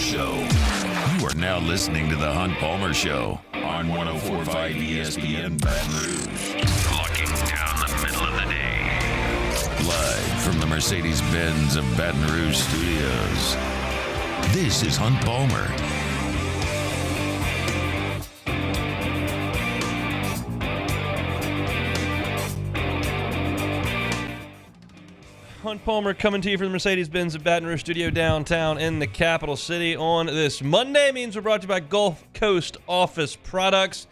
Show. You are now listening to The Hunt Palmer Show on 104.5 ESPN Baton Rouge. Locking down the middle of the day. Live from the Mercedes-Benz of Baton Rouge studios. This is Hunt Palmer. Hunt Palmer coming to you from the Mercedes-Benz of Baton Rouge studio downtown in the capital city on this Monday. Means we're brought to you by Gulf Coast Office Products.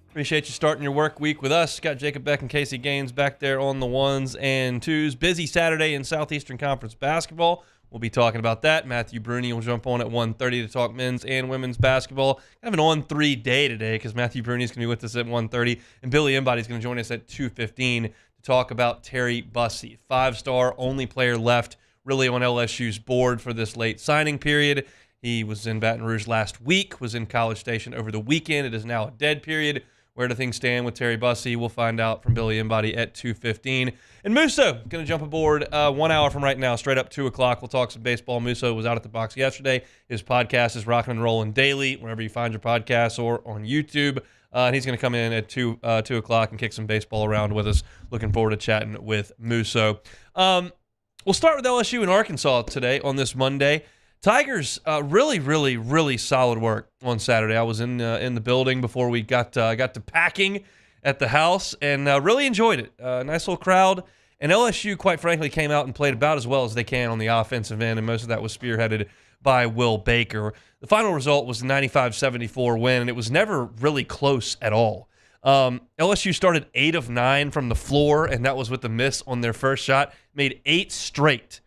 Appreciate you starting your work week with us. Got Jacob Beck and Casey Gaines back there on the ones and twos. Busy Saturday in Southeastern Conference basketball. We'll be talking about that. Matthew Brune will jump on at 1:30 to talk men's and women's basketball. Kind of an on-3 day today because Matthew Brune is going to be with us at 1:30, and Billy Embody is going to join us at 2:15 to talk about Terry Bussey, five-star, only player left really on LSU's board for this late signing period. He was in Baton Rouge last week, was in College Station over the weekend. It is now a dead period. Where do things stand with Terry Bussey? We'll find out from Billy Embody at 2:15. And Musso going to jump aboard 1 hour from right now, straight up 2 o'clock. We'll talk some baseball. Musso was out at the box yesterday. His podcast is Rockin' and Rollin' Daily, wherever you find your podcasts or on YouTube. And he's going to come in at 2 o'clock and kick some baseball around with us. Looking forward to chatting with Musso. We'll start with LSU and Arkansas today on this Monday. Tigers, really solid work on Saturday. I was in the building before we got to packing at the house and really enjoyed it. Nice little crowd. And LSU, quite frankly, came out and played about as well as they can on the offensive end, and most of that was spearheaded by Will Baker. The final result was a 95-74 win, and it was never really close at all. LSU started 8 of 9 from the floor, and that was with the miss on their first shot. Made 8 straight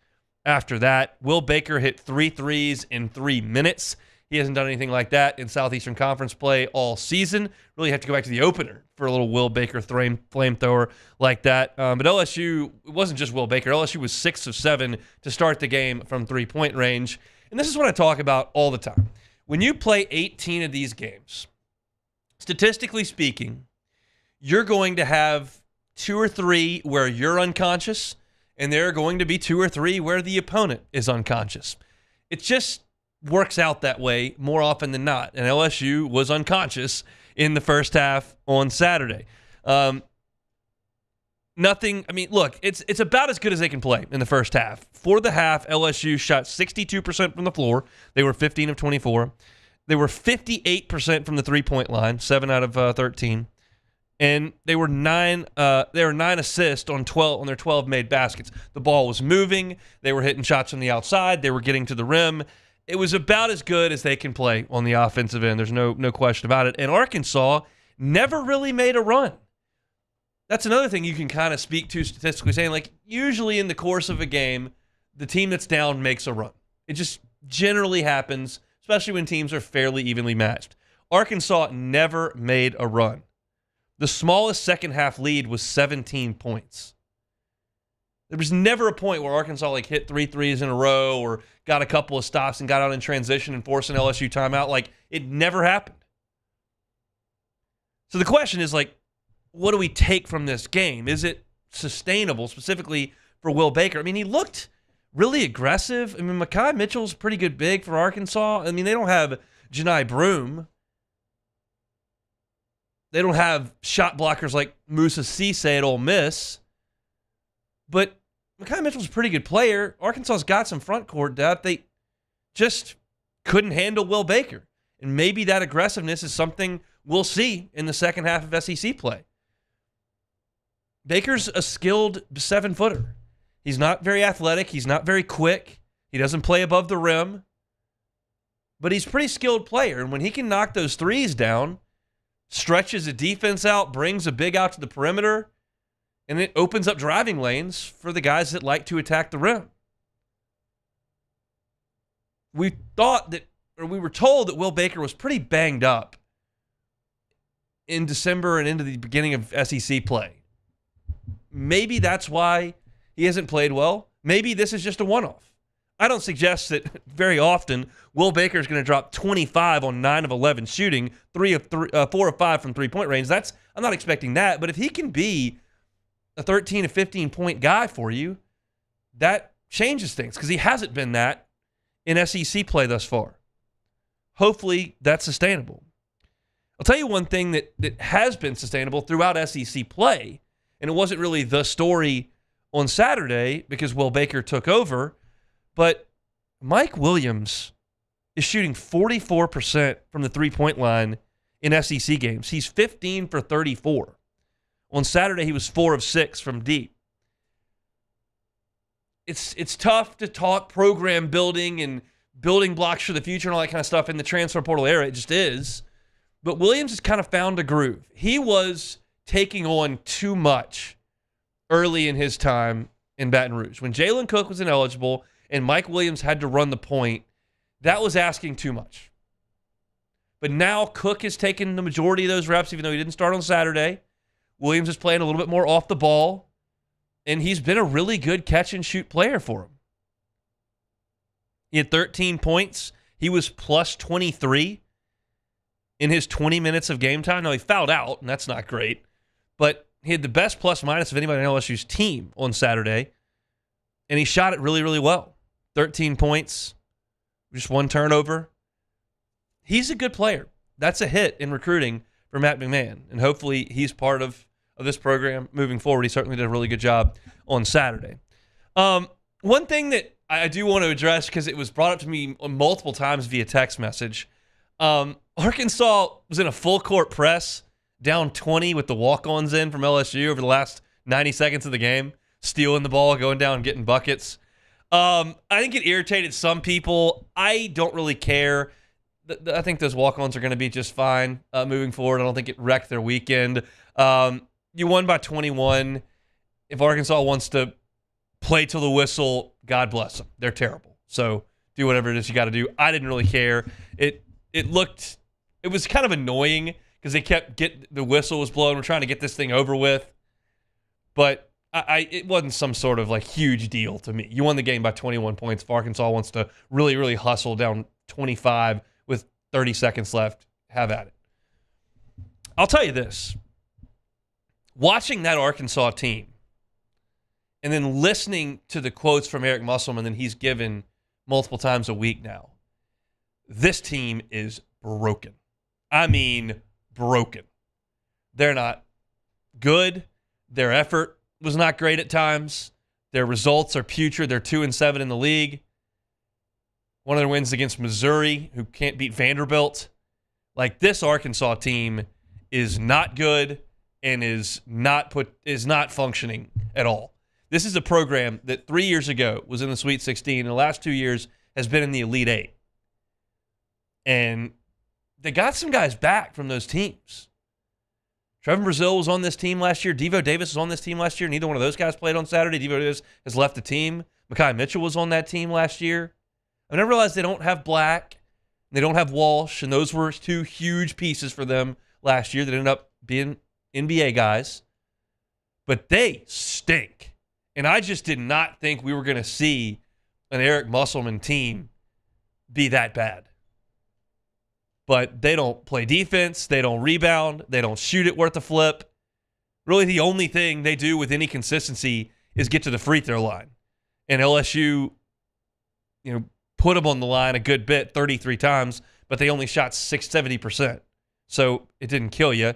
after that. Will Baker hit 3 threes in 3 minutes. He hasn't done anything like that in Southeastern Conference play all season. Really have to go back to the opener for a little Will Baker flamethrower like that. But LSU, it wasn't just Will Baker. LSU was 6 of 7 to start the game from three-point range. And this is what I talk about all the time. When you play 18 of these games, statistically speaking, you're going to have 2 or 3 where you're unconscious, and there are going to be 2 or 3 where the opponent is unconscious. It just works out that way more often than not. And LSU was unconscious in the first half on Saturday. It's about as good as they can play in the first half. For the half, LSU shot 62% from the floor. They were 15 of 24. They were 58% from the three-point line, 7 out of 13. And they were 9 assists on their 12 made baskets. The ball was moving. They were hitting shots from the outside. They were getting to the rim. It was about as good as they can play on the offensive end. There's no question about it. And Arkansas never really made a run. That's another thing you can kind of speak to statistically, saying, like, usually in the course of a game, the team that's down makes a run. It just generally happens, especially when teams are fairly evenly matched. Arkansas never made a run. The smallest second-half lead was 17 points. There was never a point where Arkansas hit 3 threes in a row or got a couple of stops and got out in transition and forced an LSU timeout. It never happened. So the question is, what do we take from this game? Is it sustainable, specifically for Will Baker? He looked really aggressive. Mekhi Mitchell's pretty good big for Arkansas. They don't have Janai Broome. They don't have shot blockers like Musa Cisse at Ole Miss. But Mekhi Mitchell's a pretty good player. Arkansas's got some front court depth. They just couldn't handle Will Baker. And maybe that aggressiveness is something we'll see in the second half of SEC play. Baker's a skilled 7-footer. He's not very athletic. He's not very quick. He doesn't play above the rim. But he's a pretty skilled player. And when he can knock those threes down, stretches a defense out, brings a big out to the perimeter, and it opens up driving lanes for the guys that like to attack the rim. We were told that Will Baker was pretty banged up in December and into the beginning of SEC play. Maybe that's why he hasn't played well. Maybe this is just a one-off. I don't suggest that very often Will Baker is going to drop 25 on 9 of 11 shooting, 4 of 5 from three-point range. I'm not expecting that. But if he can be a 13 to 15-point guy for you, that changes things because he hasn't been that in SEC play thus far. hopefully that's sustainable. I'll tell you one thing that has been sustainable throughout SEC play, and it wasn't really the story on Saturday because Will Baker took over, but Mike Williams is shooting 44% from the three-point line in SEC games. He's 15 for 34. On Saturday, he was 4 of 6 from deep. It's tough to talk program building and building blocks for the future and all that kind of stuff in the transfer portal era. It just is. But Williams has kind of found a groove. He was taking on too much early in his time in Baton Rouge. When Jalen Cook was ineligible and Mike Williams had to run the point, that was asking too much. But now Cook has taken the majority of those reps, even though he didn't start on Saturday. Williams is playing a little bit more off the ball, and he's been a really good catch-and-shoot player for him. He had 13 points. He was plus 23 in his 20 minutes of game time. Now, he fouled out, and that's not great, but he had the best plus-minus of anybody on LSU's team on Saturday, and he shot it really, really well. 13 points, just 1 turnover. He's a good player. That's a hit in recruiting for Matt McMahon, and hopefully he's part of this program moving forward. He certainly did a really good job on Saturday. One thing that I do want to address, because it was brought up to me multiple times via text message, Arkansas was in a full-court press, down 20 with the walk-ons in from LSU over the last 90 seconds of the game, stealing the ball, going down and getting buckets. I think it irritated some people. I don't really care. I think those walk-ons are going to be just fine moving forward. I don't think it wrecked their weekend. You won by 21. If Arkansas wants to play till the whistle, God bless them. They're terrible. So do whatever it is you got to do. I didn't really care. It was kind of annoying because they kept the whistle was blowing. We're trying to get this thing over with. But it wasn't some sort of like huge deal to me. You won the game by 21 points. If Arkansas wants to really, really hustle down 25 with 30 seconds left, have at it. I'll tell you this. Watching that Arkansas team and then listening to the quotes from Eric Musselman that he's given multiple times a week now, this team is broken. I mean, broken. They're not good. Their effort was not great at times. Their results are putrid. They're 2-7 in the league. One of their wins against Missouri, who can't beat Vanderbilt. Like, this Arkansas team is not good and is not functioning at all. This is a program that 3 years ago was in the Sweet 16, and the last 2 years has been in the Elite 8. And they got some guys back from those teams. Trevin Brazile was on this team last year. Devo Davis was on this team last year. Neither one of those guys played on Saturday. Devo Davis has left the team. Mekhi Mitchell was on that team last year. I never realized they don't have Black. They don't have Walsh, and those were 2 huge pieces for them last year that ended up being NBA guys. But they stink. And I just did not think we were going to see an Eric Musselman team be that bad. But they don't play defense. They don't rebound. They don't shoot it worth a flip. Really, the only thing they do with any consistency is get to the free throw line. And LSU, put them on the line a good bit, 33 times, but they only shot 70%. So it didn't kill you.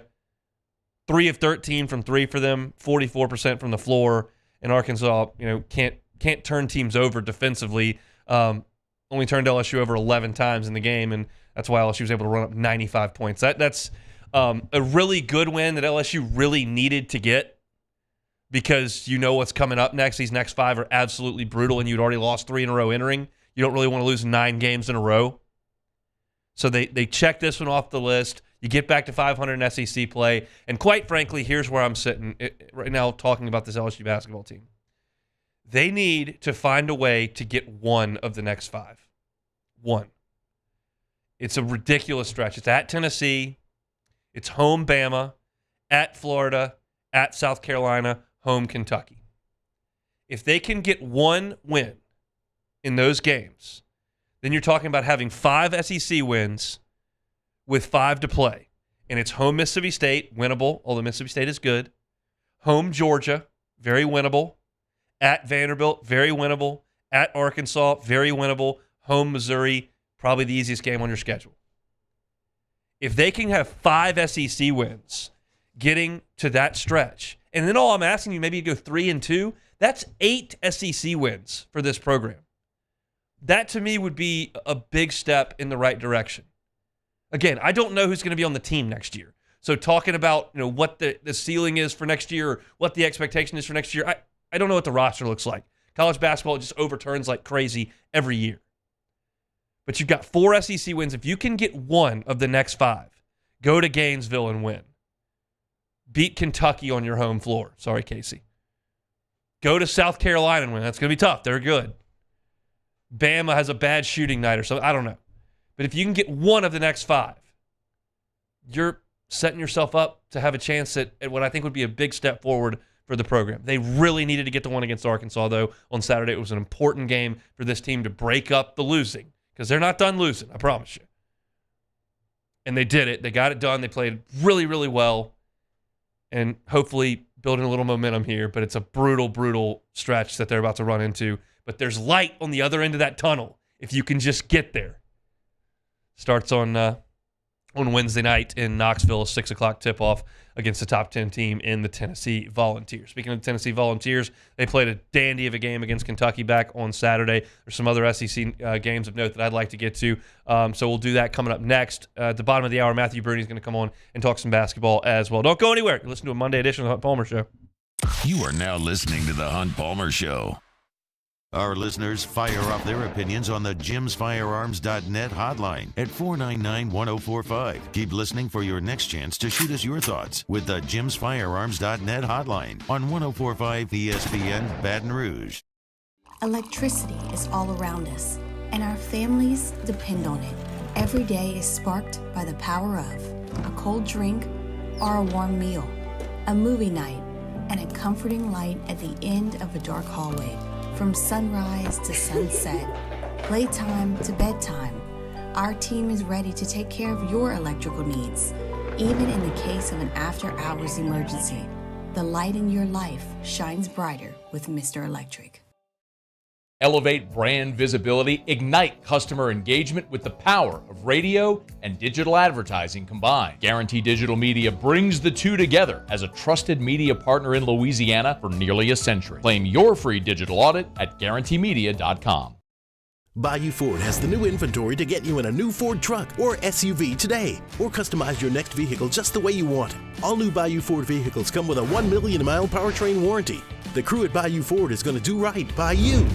3 of 13 from 3 for them, 44% from the floor. And Arkansas, can't turn teams over defensively. Only turned LSU over 11 times in the game, and that's why LSU was able to run up 95 points. That's a really good win that LSU really needed to get, because you know what's coming up next. These next 5 are absolutely brutal, and you'd already lost 3 in a row entering. You don't really want to lose 9 games in a row. So they check this one off the list. You get back to 500 in SEC play. And quite frankly, here's where I'm sitting right now talking about this LSU basketball team. They need to find a way to get 1 of the next 5. 1. It's a ridiculous stretch. It's at Tennessee. It's home Bama, at Florida, at South Carolina, home Kentucky. If they can get 1 win in those games, then you're talking about having 5 SEC wins with 5 to play. And it's home Mississippi State, winnable, although Mississippi State is good. Home Georgia, very winnable. At Vanderbilt, very winnable. At Arkansas, very winnable. Home Missouri, probably the easiest game on your schedule. If they can have 5 SEC wins getting to that stretch, and then all I'm asking you, maybe you go 3-2, that's 8 SEC wins for this program. That to me would be a big step in the right direction. Again, I don't know who's going to be on the team next year. So talking about what the ceiling is for next year or what the expectation is for next year, I don't know what the roster looks like. College basketball just overturns like crazy every year. But you've got 4 SEC wins. If you can get 1 of the next 5, go to Gainesville and win. Beat Kentucky on your home floor. Sorry, Casey. Go to South Carolina and win. That's going to be tough. They're good. Bama has a bad shooting night or something. I don't know. But if you can get 1 of the next 5, you're setting yourself up to have a chance at what I think would be a big step forward for the program. They really needed to get the one against Arkansas, though, on Saturday. It was an important game for this team to break up the losing because they're not done losing, I promise you. And they did it. They got it done. They played really, really well and hopefully building a little momentum here, but it's a brutal, brutal stretch that they're about to run into. But there's light on the other end of that tunnel if you can just get there. Starts on Wednesday night in Knoxville, a 6 o'clock tip-off against the top 10 team in the Tennessee Volunteers. Speaking of the Tennessee Volunteers, they played a dandy of a game against Kentucky back on Saturday. There's some other SEC games of note that I'd like to get to, so we'll do that coming up next. At the bottom of the hour, Matthew Brune is going to come on and talk some basketball as well. Don't go anywhere. You listen to a Monday edition of the Hunt Palmer Show. You are now listening to the Hunt Palmer Show. Our listeners fire off their opinions on the jimsfirearms.net hotline at 499-1045. Keep listening for your next chance to shoot us your thoughts with the jimsfirearms.net hotline on 1045 ESPN Baton Rouge. Electricity is all around us, and our families depend on it. Every day is sparked by the power of a cold drink or a warm meal, a movie night, and a comforting light at the end of a dark hallway. From sunrise to sunset, playtime to bedtime, our team is ready to take care of your electrical needs. Even in the case of an after-hours emergency, the light in your life shines brighter with Mr. Electric. Elevate brand visibility, ignite customer engagement with the power of radio and digital advertising combined. Guarantee Digital Media brings the two together as a trusted media partner in Louisiana for nearly a century. Claim your free digital audit at guaranteemedia.com. Bayou Ford has the new inventory to get you in a new Ford truck or SUV today, or customize your next vehicle just the way you want it. All new Bayou Ford vehicles come with a 1 million mile powertrain warranty. The crew at Bayou Ford is going to do right by you.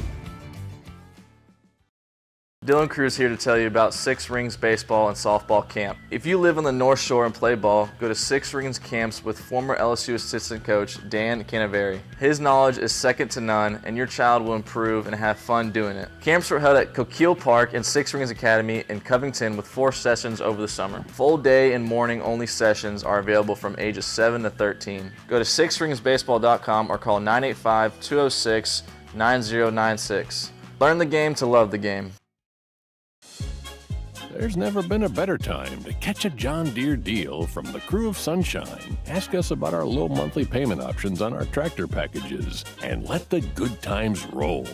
Dylan Cruz here to tell you about Six Rings Baseball and Softball Camp. If you live on the North Shore and play ball, go to Six Rings Camps with former LSU assistant coach Dan Canaveri. His knowledge is second to none, and your child will improve and have fun doing it. Camps were held at Coquille Park and Six Rings Academy in Covington with 4 sessions over the summer. Full day and morning only sessions are available from ages 7 to 13. Go to sixringsbaseball.com or call 985-206-9096. Learn the game to love the game. There's never been a better time to catch a John Deere deal from the crew of Sunshine. Ask us about our low monthly payment options on our tractor packages and let the good times roll.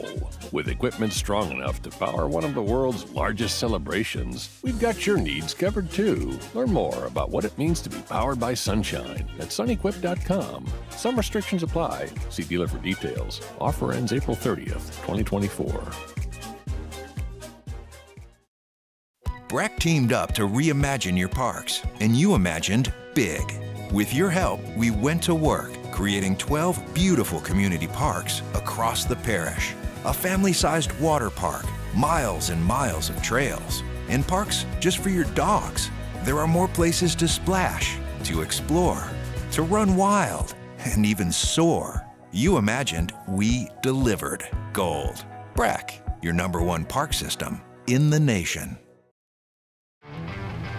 With equipment strong enough to power one of the world's largest celebrations, we've got your needs covered too. Learn more about what it means to be powered by Sunshine at sunequip.com. Some restrictions apply. See dealer for details. Offer ends April 30th, 2024. Breck teamed up to reimagine your parks, and you imagined big. With your help, we went to work, creating 12 beautiful community parks across the parish. A family-sized water park, miles and miles of trails, and parks just for your dogs. There are more places to splash, to explore, to run wild, and even soar. You imagined, we delivered. Gold. Breck, your #1 park system in the nation.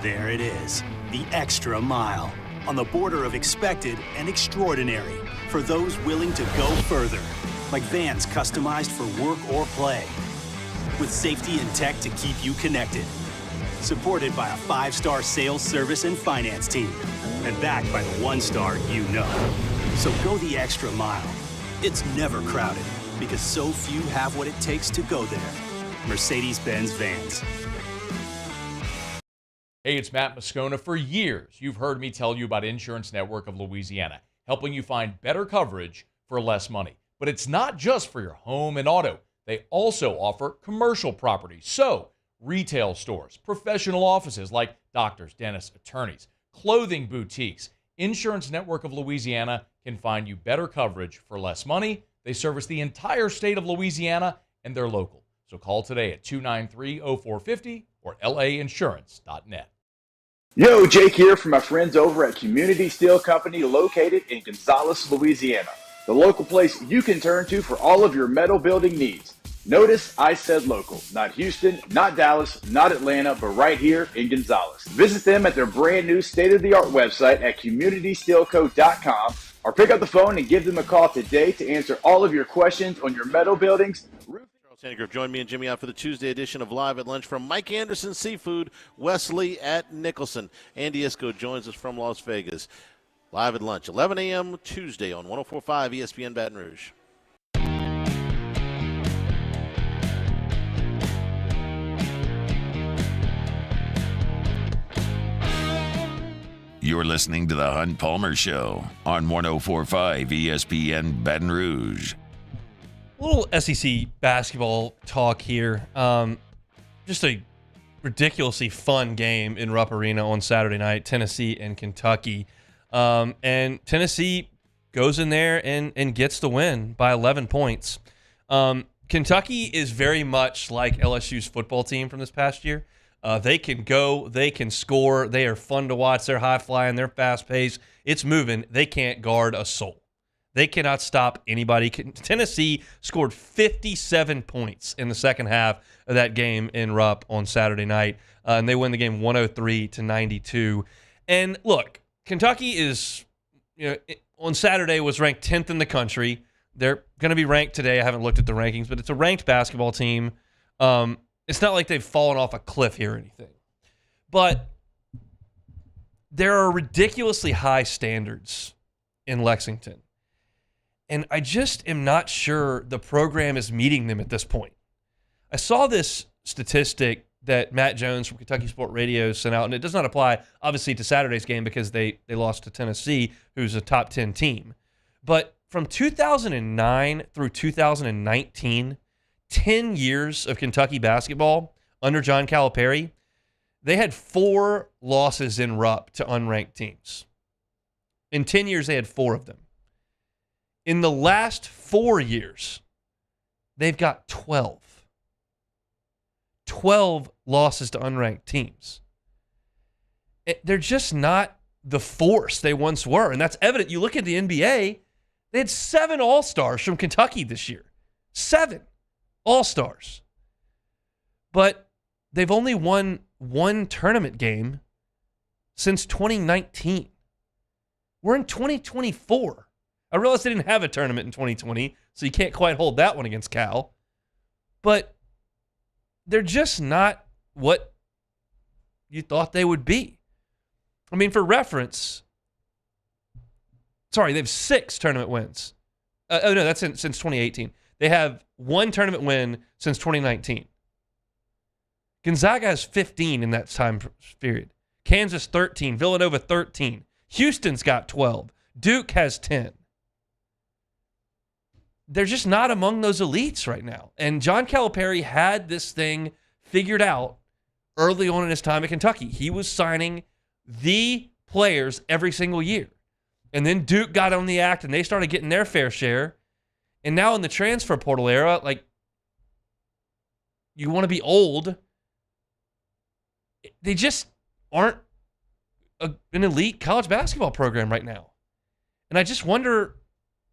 There it is, the extra mile, on the border of expected and extraordinary for those willing to go further, like vans customized for work or play, with safety and tech to keep you connected, supported by a 5-star sales, service, and finance team, and backed by the 1-star you know. So go the extra mile. It's never crowded, because so few have what it takes to go there. Mercedes-Benz Vans. Hey, it's Matt Moscona. For years, you've heard me tell you about Insurance Network of Louisiana, helping you find better coverage for less money. But it's not just for your home and auto. They also offer commercial property. So, retail stores, professional offices like doctors, dentists, attorneys, clothing boutiques. Insurance Network of Louisiana can find you better coverage for less money. They service the entire state of Louisiana, and they're local. So call today at 293-0450 or lainsurance.net. Yo, Jake here from my friends over at Community Steel Company located in Gonzales, Louisiana. The local place you can turn to for all of your metal building needs. Notice I said local, not Houston, not Dallas, not Atlanta, but right here in Gonzales. Visit them at their brand new state-of-the-art website at communitysteelco.com or pick up the phone and give them a call today to answer all of your questions on your metal buildings. Sandgriff joined me and Jimmy out for the Tuesday edition of Live at Lunch from Mike Anderson Seafood, Wesley at Nicholson. Andy Isco joins us from Las Vegas. Live at Lunch, 11 a.m. Tuesday on 104.5 ESPN Baton Rouge. You're listening to the Hunt Palmer Show on 104.5 ESPN Baton Rouge. A little SEC basketball talk here. Just a ridiculously fun game in Rupp Arena on Saturday night, Tennessee and Kentucky. And Tennessee goes in there and gets the win by 11 points. Kentucky is very much like LSU's football team from this past year. They can go, they can score, they are fun to watch, they're high-flying, they're fast-paced, it's moving, they can't guard a soul. They cannot stop anybody. Tennessee scored 57 points in the second half of that game in Rupp on Saturday night, and they win the game 103-92. And look, Kentucky is, on Saturday was ranked 10th in the country. They're going to be ranked today. I haven't looked at the rankings, but it's a ranked basketball team. It's not like they've fallen off a cliff here or anything. But there are ridiculously high standards in Lexington. And I just am not sure the program is meeting them at this point. I saw this statistic that Matt Jones from Kentucky Sport Radio sent out, and it does not apply, obviously, to Saturday's game because they lost to Tennessee, who's a top 10 team. But from 2009 through 2019, 10 years of Kentucky basketball under John Calipari, they had 4 losses in Rupp to unranked teams. In 10 years, they had 4 of them. In the last 4 years, they've got 12. 12 losses to unranked teams. They're just not the force they once were, and that's evident. You look at the NBA, they had 7 All-Stars from Kentucky this year. 7 All-Stars. But they've only won 1 tournament game since 2019. We're in 2024. I realize they didn't have a tournament in 2020, so you can't quite hold that one against Cal. But they're just not what you thought they would be. I mean, for reference, they have 6 tournament wins. That's since 2018. They have 1 tournament win since 2019. Gonzaga has 15 in that time period. Kansas 13, Villanova 13. Houston's got 12. Duke has 10. They're just not among those elites right now. And John Calipari had this thing figured out early on in his time at Kentucky. He was signing the players every single year. And then Duke got on the act and they started getting their fair share. And now in the transfer portal era, you want to be old. They just aren't an elite college basketball program right now. And I just wonder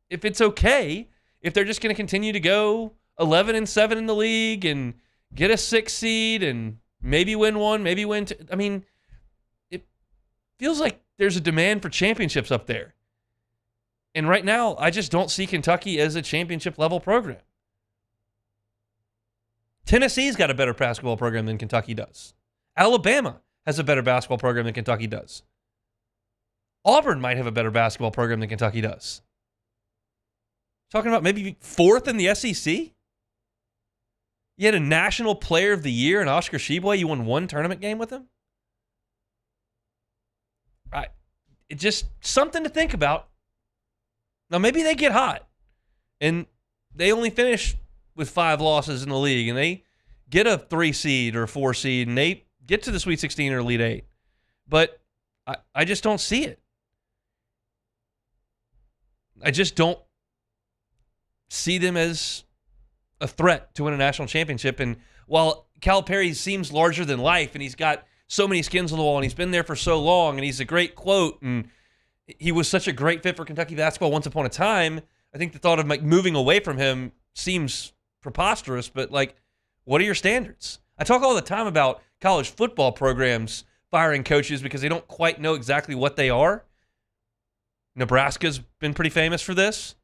if it's okay if they're just going to continue to go 11-7 in the league and get a 6 seed and maybe win 1, maybe win 2. I mean, it feels like there's a demand for championships up there. And right now, I just don't see Kentucky as a championship level program. Tennessee's got a better basketball program than Kentucky does. Alabama has a better basketball program than Kentucky does. Auburn might have a better basketball program than Kentucky does. Talking about maybe 4th in the SEC? You had a National Player of the Year in Oscar Tshiebwe. You won 1 tournament game with him? It's just something to think about. Now, maybe they get hot, and they only finish with 5 losses in the league, and they get a 3 seed or a 4 seed, and they get to the Sweet 16 or Elite 8. But I just don't see it. I just don't see them as a threat to win a national championship. And while Calipari seems larger than life, and he's got so many skins on the wall, and he's been there for so long, and he's a great quote, and he was such a great fit for Kentucky basketball once upon a time, I think the thought of moving away from him seems preposterous. But what are your standards? I talk all the time about college football programs firing coaches because they don't quite know exactly what they are. Nebraska's been pretty famous for this.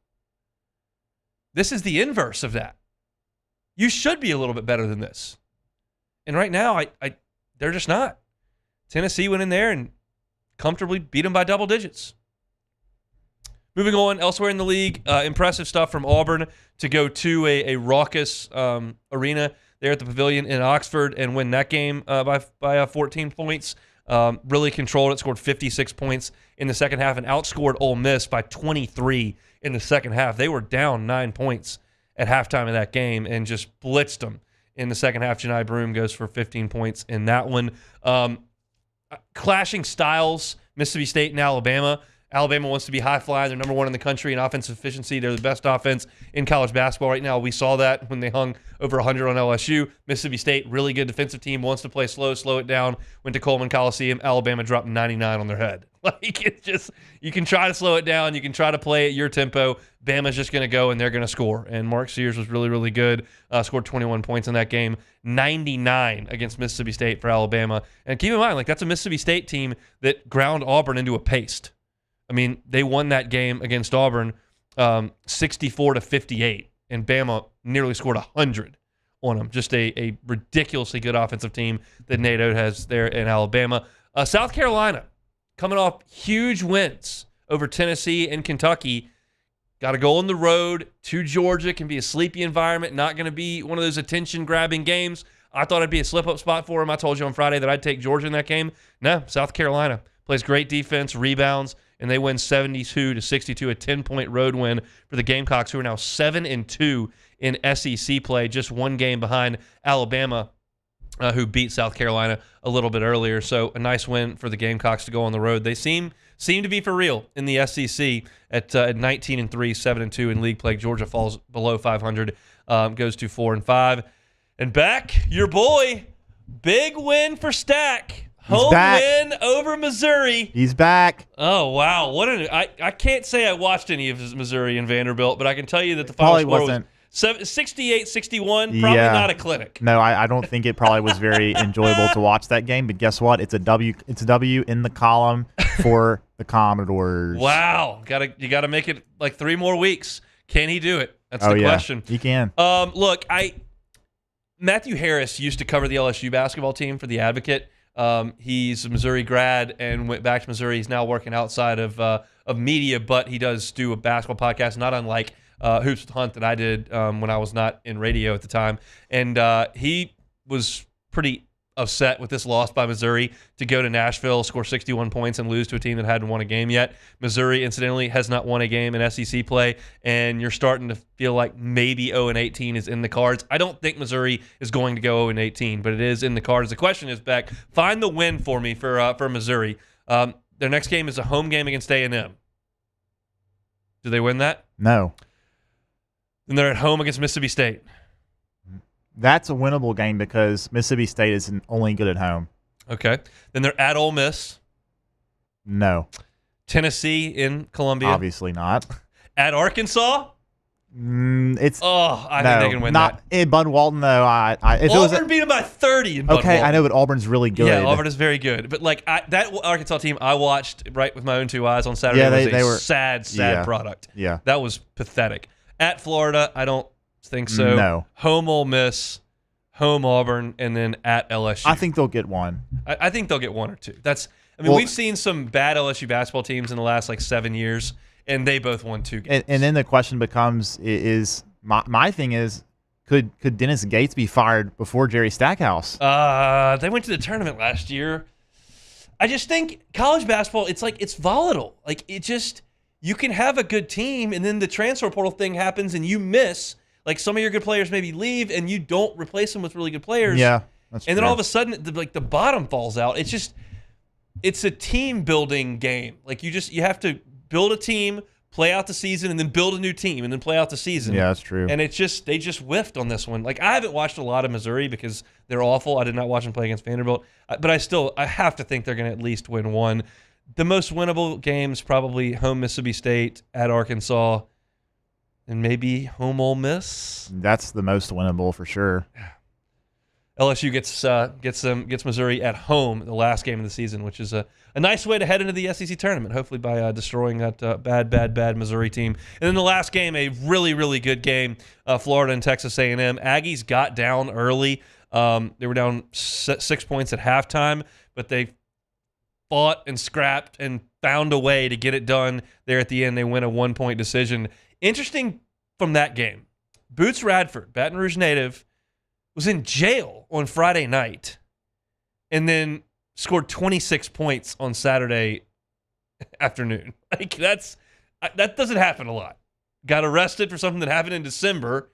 This is the inverse of that. You should be a little bit better than this. And right now, they're just not. Tennessee went in there and comfortably beat them by double digits. Moving on, elsewhere in the league, impressive stuff from Auburn to go to a raucous arena there at the Pavilion in Oxford and win that game by 14 points. Really controlled it, scored 56 points in the second half and outscored Ole Miss by 23 in the second half. They were down 9 points at halftime of that game and just blitzed them in the second half. Matthew Brune goes for 15 points in that one. Clashing styles, Mississippi State and Alabama. Alabama wants to be high-flying. They're number 1 in the country in offensive efficiency. They're the best offense in college basketball right now. We saw that when they hung over 100 on LSU. Mississippi State, really good defensive team, wants to play slow it down. Went to Coleman Coliseum. Alabama dropped 99 on their head. It's just, you can try to slow it down. You can try to play at your tempo. Bama's just going to go, and they're going to score. And Mark Sears was really, really good. Scored 21 points in that game. 99 against Mississippi State for Alabama. And keep in mind, that's a Mississippi State team that ground Auburn into a paste. I mean, they won that game against Auburn 64-58, and Bama nearly scored 100 on them. Just a ridiculously good offensive team that Nate Oat has there in Alabama. South Carolina, coming off huge wins over Tennessee and Kentucky. Got to go on the road to Georgia. Can be a sleepy environment, not going to be one of those attention-grabbing games. I thought it'd be a slip-up spot for them. I told you on Friday that I'd take Georgia in that game. No, South Carolina plays great defense, rebounds, and they win 72-62, a 10-point road win for the Gamecocks, who are now 7-2 in SEC play, just one game behind Alabama, who beat South Carolina a little bit earlier. So a nice win for the Gamecocks to go on the road. They seem to be for real in the SEC at 19-3, 7-2 in league play. Georgia falls below 500, goes to 4-5. And back, your boy, big win for Stack. Home win over Missouri. He's back. Oh, wow. I can't say I watched any of his Missouri and Vanderbilt, but I can tell you that the final score was 68-61. Probably not a clinic. No, I don't think it probably was very enjoyable to watch that game, but guess what? It's a W. It's a W in the column for the Commodores. Wow. You gotta make it 3 more weeks. Can he do it? That's the question. He can. Look, Matthew Harris used to cover the LSU basketball team for The Advocate. He's a Missouri grad and went back to Missouri. He's now working outside of media, but he does do a basketball podcast, not unlike Hoops with Hunt that I did when I was not in radio at the time. And he was pretty upset with this loss by Missouri to go to Nashville, score 61 points, and lose to a team that hadn't won a game yet. Missouri, incidentally, has not won a game in SEC play, and you're starting to feel like maybe 0-18 is in the cards. I don't think Missouri is going to go 0-18, but it is in the cards. The question is, Beck, find the win for me for Missouri. Their next game is a home game against A&M. Do they win that? No. Then they're at home against Mississippi State. That's a winnable game because Mississippi State is only good at home. Okay. Then they're at Ole Miss. No. Tennessee in Columbia. Obviously not. At Arkansas. I think they can win that. In Bud Walton, though. Auburn beat them by 30 in Bud Walton. I know, but Auburn's really good. Yeah, Auburn is very good. But that Arkansas team I watched right with my own 2 eyes on Saturday was a sad product. Yeah. That was pathetic. At Florida, I don't think so. No. Home Ole Miss, home Auburn, and then at LSU. I think they'll get one. I think they'll get 1 or 2. We've seen some bad LSU basketball teams in the last 7 years, and they both won 2 games. And then the question becomes: my thing is, could Dennis Gates be fired before Jerry Stackhouse? They went to the tournament last year. I just think college basketball, it's volatile. Like, you can have a good team, and then the transfer portal thing happens, and you miss. Like, some of your good players maybe leave, and you don't replace them with really good players. Yeah, that's and then true. all of a sudden, the bottom falls out. It's a team building game. Like, you have to build a team, play out the season, and then build a new team, and then play out the season. Yeah, that's true. And they just whiffed on this one. Like, I haven't watched a lot of Missouri because they're awful. I did not watch them play against Vanderbilt. But I have to think they're going to at least win one. The most winnable games, probably home Mississippi State, at Arkansas, and maybe home Ole Miss. That's the most winnable for sure. LSU gets Missouri at home the last game of the season, which is a nice way to head into the SEC tournament, hopefully by destroying that bad Missouri team. And then the last game, a really, really good game, Florida and Texas A&M. Aggies got down early. They were down 6 points at halftime, but they fought and scrapped and found a way to get it done there at the end. They win a 1-point decision. Interesting from that game, Boots Radford, Baton Rouge native, was in jail on Friday night and then scored 26 points on Saturday afternoon. Like, that doesn't happen a lot. Got arrested for something that happened in December,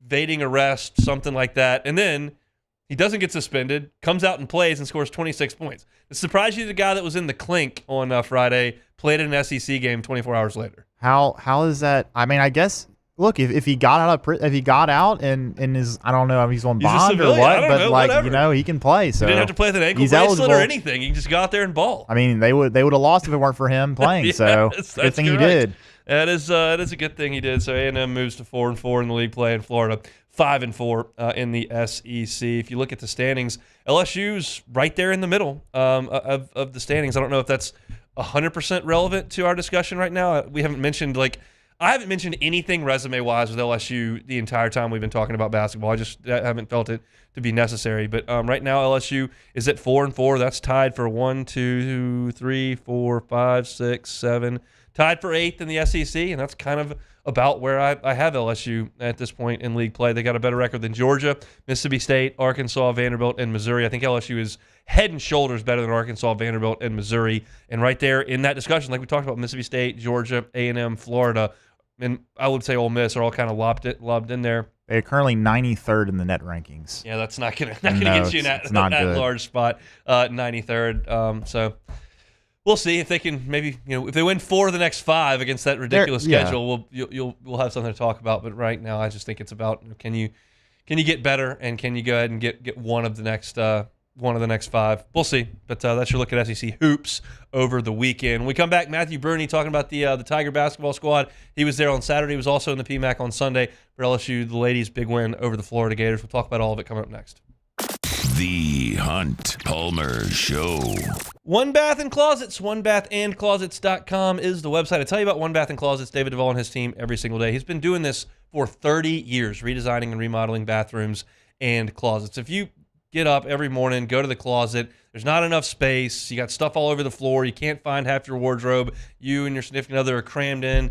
evading arrest, something like that. And then he doesn't get suspended, comes out and plays and scores 26 points. It surprised you the guy that was in the Klint on Friday played in an SEC game 24 hours later. How is that? I mean, I guess. Look, if he got out and is, I don't know if he's on bond or what, but whatever. He can play. So he didn't have to play with an ankle bracelet or anything. He just got out there and ball. I mean, they would have lost if it weren't for him playing. So good thing he did. That is a good thing he did. So A&M moves to 4-4 in the league play, in Florida 5-4 in the SEC. If you look at the standings, LSU's right there in the middle of the standings. I don't know if that's 100% relevant to our discussion right now. We haven't mentioned I haven't mentioned anything resume-wise with LSU the entire time we've been talking about basketball. I haven't felt it to be necessary. But right now, LSU is at 4-4. That's tied for 1, 2, 3, 4, 5, 6, 7. Tied for 8th in the SEC, and that's kind of about where I have LSU at this point in league play. They got a better record than Georgia, Mississippi State, Arkansas, Vanderbilt, and Missouri. I think LSU is head and shoulders better than Arkansas, Vanderbilt, and Missouri. And right there in that discussion, like we talked about, Mississippi State, Georgia, A&M, Florida, and I would say Ole Miss are all kind of lobbed in there. They're currently 93rd in the net rankings. Yeah, that's not gonna get you in that large spot, 93rd. So we'll see if they can maybe if they win 4 of the next 5 against that ridiculous schedule, we'll have something to talk about. But right now, I just think it's about can you get better and can you go ahead and get one of the next 5. We'll see. But that's your look at SEC hoops over the weekend. When we come back, Matthew Brune talking about the Tiger basketball squad. He was there on Saturday. He was also in the PMAC on Sunday for LSU, the ladies' big win over the Florida Gators. We'll talk about all of it coming up next. The Hunt Palmer Show. One Bath and Closets, onebathandclosets.com is the website. I tell you about One Bath and Closets, David Duvall and his team every single day. He's been doing this for 30 years, redesigning and remodeling bathrooms and closets. If you get up every morning, go to the closet, there's not enough space, you got stuff all over the floor, you can't find half your wardrobe, you and your significant other are crammed in,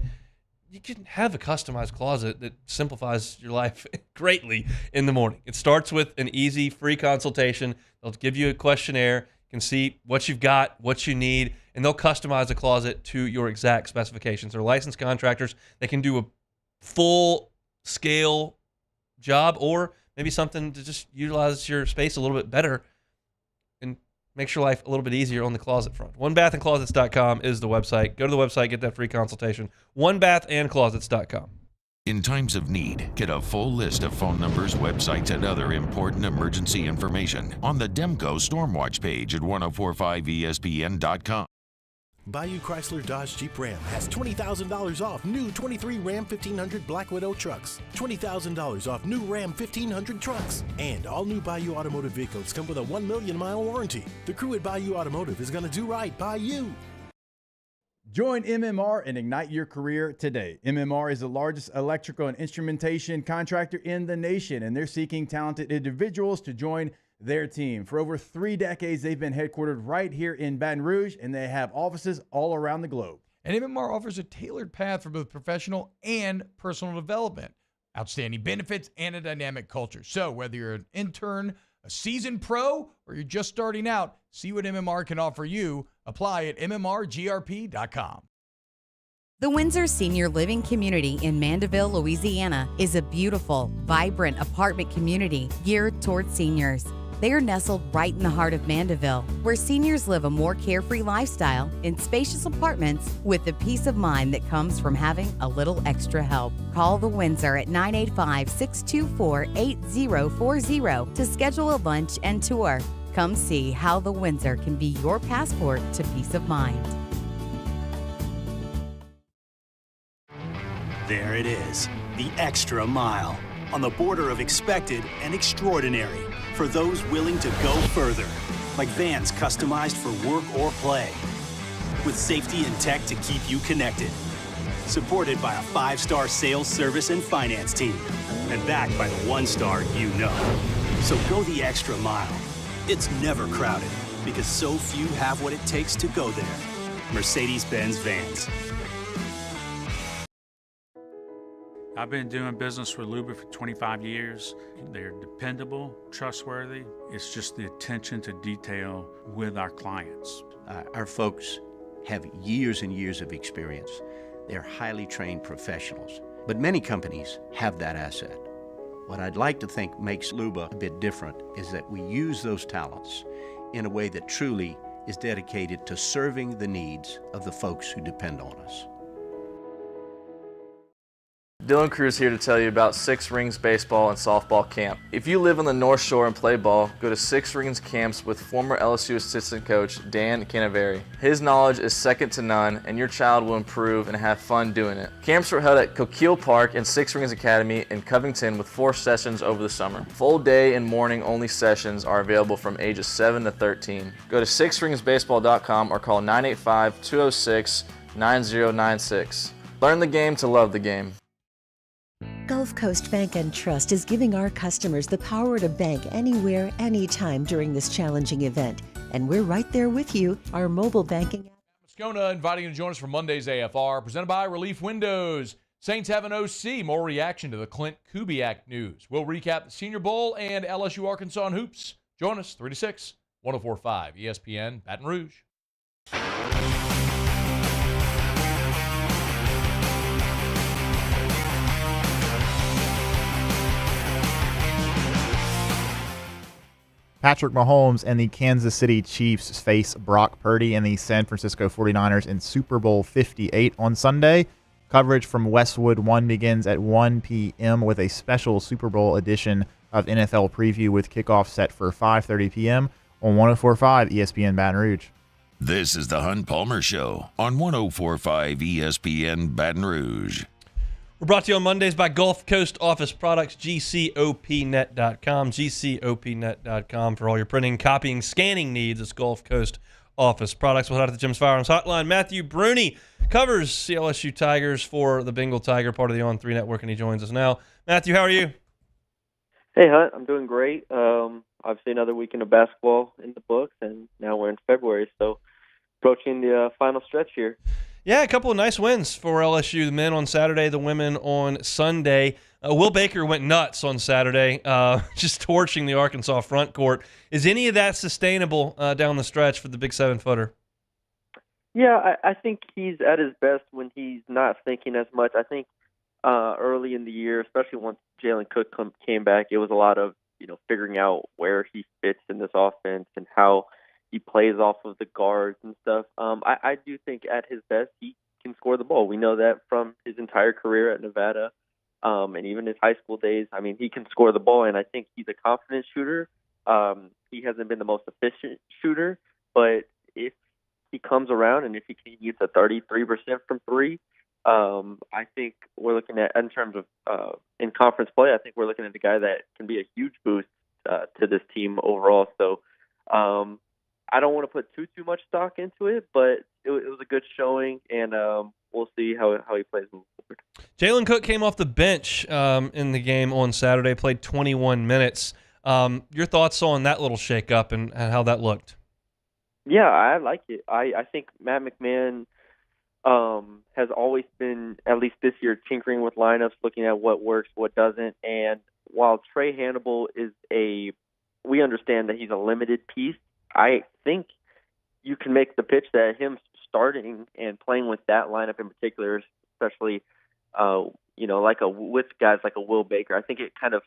you can have a customized closet that simplifies your life greatly in the morning. It starts with an easy free consultation. They'll give you a questionnaire, you can see what you've got, what you need, and they'll customize the closet to your exact specifications. They're licensed contractors. They can do a full-scale job or maybe something to just utilize your space a little bit better and makes your life a little bit easier on the closet front. Onebathandclosets.com is the website. Go to the website, get that free consultation. Onebathandclosets.com. In times of need, get a full list of phone numbers, websites, and other important emergency information on the Demco Stormwatch page at 1045ESPN.com. Bayou Chrysler Dodge Jeep Ram has $20,000 off new 23 Ram 1500 Black Widow trucks, $20,000 off new Ram 1500 trucks, and all new Bayou Automotive vehicles come with a 1 million mile warranty. The crew at Bayou Automotive is going to do right by you. Join MMR and ignite your career today. MMR is the largest electrical and instrumentation contractor in the nation, and they're seeking talented individuals to join their team. For over 3 decades, they've been headquartered right here in Baton Rouge, and they have offices all around the globe. And MMR offers a tailored path for both professional and personal development, outstanding benefits, and a dynamic culture. So whether you're an intern, A seasoned pro, or you're just starting out, see what MMR can offer you. Apply at mmrgrp.com. The Windsor Senior Living Community in Mandeville, Louisiana is a beautiful, vibrant apartment community geared towards seniors. They are nestled right in the heart of Mandeville, where seniors live a more carefree lifestyle in spacious apartments with the peace of mind that comes from having a little extra help. Call the Windsor at 985-624-8040 to schedule a lunch and tour. Come see how the Windsor can be your passport to peace of mind. There it is, the extra mile, on the border of expected and extraordinary, for those willing to go further, like vans customized for work or play, with safety and tech to keep you connected, supported by a 5-star sales, service, and finance team, and backed by the 1-star you know. So go the extra mile. It's never crowded, because so few have what it takes to go there. Mercedes-Benz Vans. I've been doing business with Luba for 25 years. They're dependable, trustworthy. It's just the attention to detail with our clients. Our folks have years and years of experience. They're highly trained professionals, but many companies have that asset. What I'd like to think makes Luba a bit different is that we use those talents in a way that truly is dedicated to serving the needs of the folks who depend on us. Dylan Cruz here to tell you about Six Rings Baseball and Softball Camp. If you live on the North Shore and play ball, go to Six Rings Camps with former LSU assistant coach Dan Canaveri. His knowledge is second to none, and your child will improve and have fun doing it. Camps were held at Coquille Park and Six Rings Academy in Covington with 4 sessions over the summer. Full day and morning only sessions are available from ages 7 to 13. Go to sixringsbaseball.com or call 985-206-9096. Learn the game to love the game. Gulf Coast Bank and Trust is giving our customers the power to bank anywhere, anytime during this challenging event. And we're right there with you. Our mobile banking app. Moscona inviting you to join us for Monday's AFR, presented by Relief Windows. Saints have an OC. More reaction to the Klint Kubiak news. We'll recap the Senior Bowl and LSU Arkansas and hoops. Join us 3 to 6, 104.5 ESPN Baton Rouge. Patrick Mahomes and the Kansas City Chiefs face Brock Purdy and the San Francisco 49ers in Super Bowl 58 on Sunday. Coverage from Westwood One begins at 1 p.m. with a special Super Bowl edition of NFL Preview with kickoff set for 5:30 p.m. on 104.5 ESPN Baton Rouge. This is the Hunt Palmer Show on 104.5 ESPN Baton Rouge. We're brought to you on Mondays by Gulf Coast Office Products, GCOPnet.com, GCOPnet.com for all your printing, copying, scanning needs. It's Gulf Coast Office Products. We'll head out to the Jim's Firearms Hotline. Matthew Brune covers the LSU Tigers for the Bengal Tiger, part of the On3 Network, and he joins us now. Matthew, how are you? Hey, Hunt. I'm doing great. Obviously, another weekend of basketball in the books, and now we're in February, so approaching the final stretch here. Yeah, a couple of nice wins for LSU. The men on Saturday, the women on Sunday. Will Baker went nuts on Saturday, just torching the Arkansas front court. Is any of that sustainable down the stretch for the big 7-footer? Yeah, I think he's at his best when he's not thinking as much. I think early in the year, especially once Jalen Cook came back, it was a lot of figuring out where he fits in this offense and how he plays off of the guards and stuff. I do think at his best he can score the ball. We know that from his entire career at Nevada and even his high school days. I mean, he can score the ball, and I think he's a confident shooter. He hasn't been the most efficient shooter, but if he comes around and if he can use a 33% from three, I think we're looking at, in terms of in conference play, I think we're looking at a guy that can be a huge boost to this team overall. So I don't want to put too much stock into it, but it was a good showing, and we'll see how he plays moving forward. Jalen Cook came off the bench in the game on Saturday, played 21 minutes. Your thoughts on that little shakeup and how that looked? Yeah, I like it. I think Matt McMahon has always been, at least this year, tinkering with lineups, looking at what works, what doesn't. And while Trey Hannibal is a we understand that he's a limited piece. I think you can make the pitch that him starting and playing with that lineup in particular, especially, with guys like a Will Baker, I think it kind of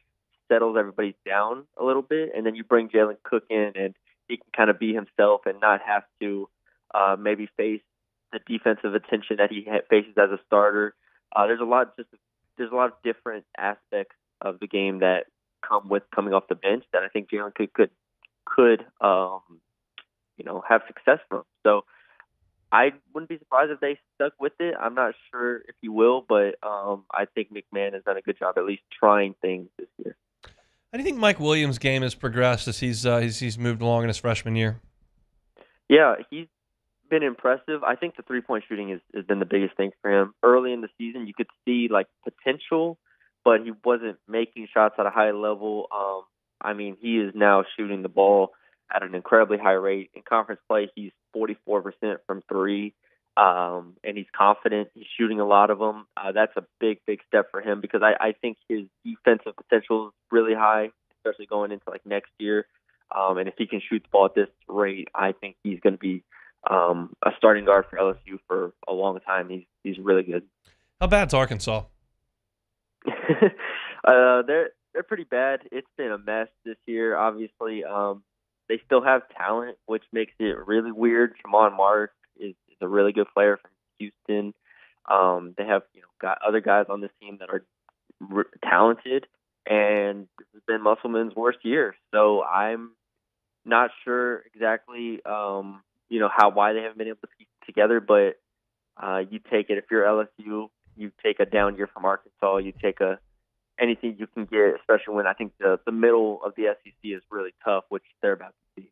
settles everybody down a little bit. And then you bring Jalen Cook in, and he can kind of be himself and not have to maybe face the defensive attention that he faces as a starter. There's a lot of different aspects of the game that come with coming off the bench that I think Jalen could have success from. So I wouldn't be surprised if they stuck with it. I'm not sure if he will, but I think McMahon has done a good job at least trying things this year. How do you think Mike Williams' game has progressed as he's moved along in his freshman year? Yeah, he's been impressive. I think the three-point shooting has been the biggest thing for him. Early in the season, you could see potential, but he wasn't making shots at a high level. He is now shooting the ball at an incredibly high rate. In conference play, he's 44% from three, and he's confident. He's shooting a lot of them. That's a big, big step for him because I think his defensive potential is really high, especially going into next year. And if he can shoot the ball at this rate, I think he's going to be a starting guard for LSU for a long time. He's really good. How bad's Arkansas? They're pretty bad. It's been a mess this year. Obviously, they still have talent, which makes it really weird. Tremont Mark is a really good player from Houston. They have got other guys on this team that are talented, and this has been Musselman's worst year. So I'm not sure exactly why they haven't been able to piece it together, but you take it. If you're LSU, you take a down year from Arkansas. You take anything you can get, especially when I think the middle of the SEC is really tough, which they're about to see.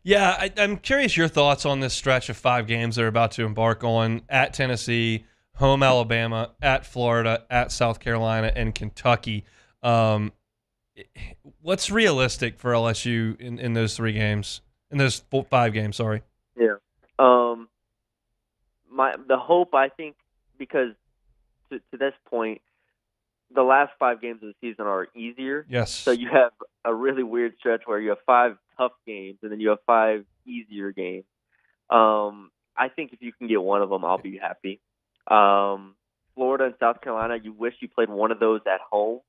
Yeah, I'm curious your thoughts on this stretch of 5 games they're about to embark on at Tennessee, home Alabama, at Florida, at South Carolina, and Kentucky. What's realistic for LSU in those 3 games? In those 5 games, sorry. Yeah. The hope, I think, because to this point, the last 5 games of the season are easier. Yes. So you have a really weird stretch where you have 5 tough games and then you have 5 easier games. I think if you can get one of them, I'll be happy. Florida and South Carolina, you wish you played one of those at home.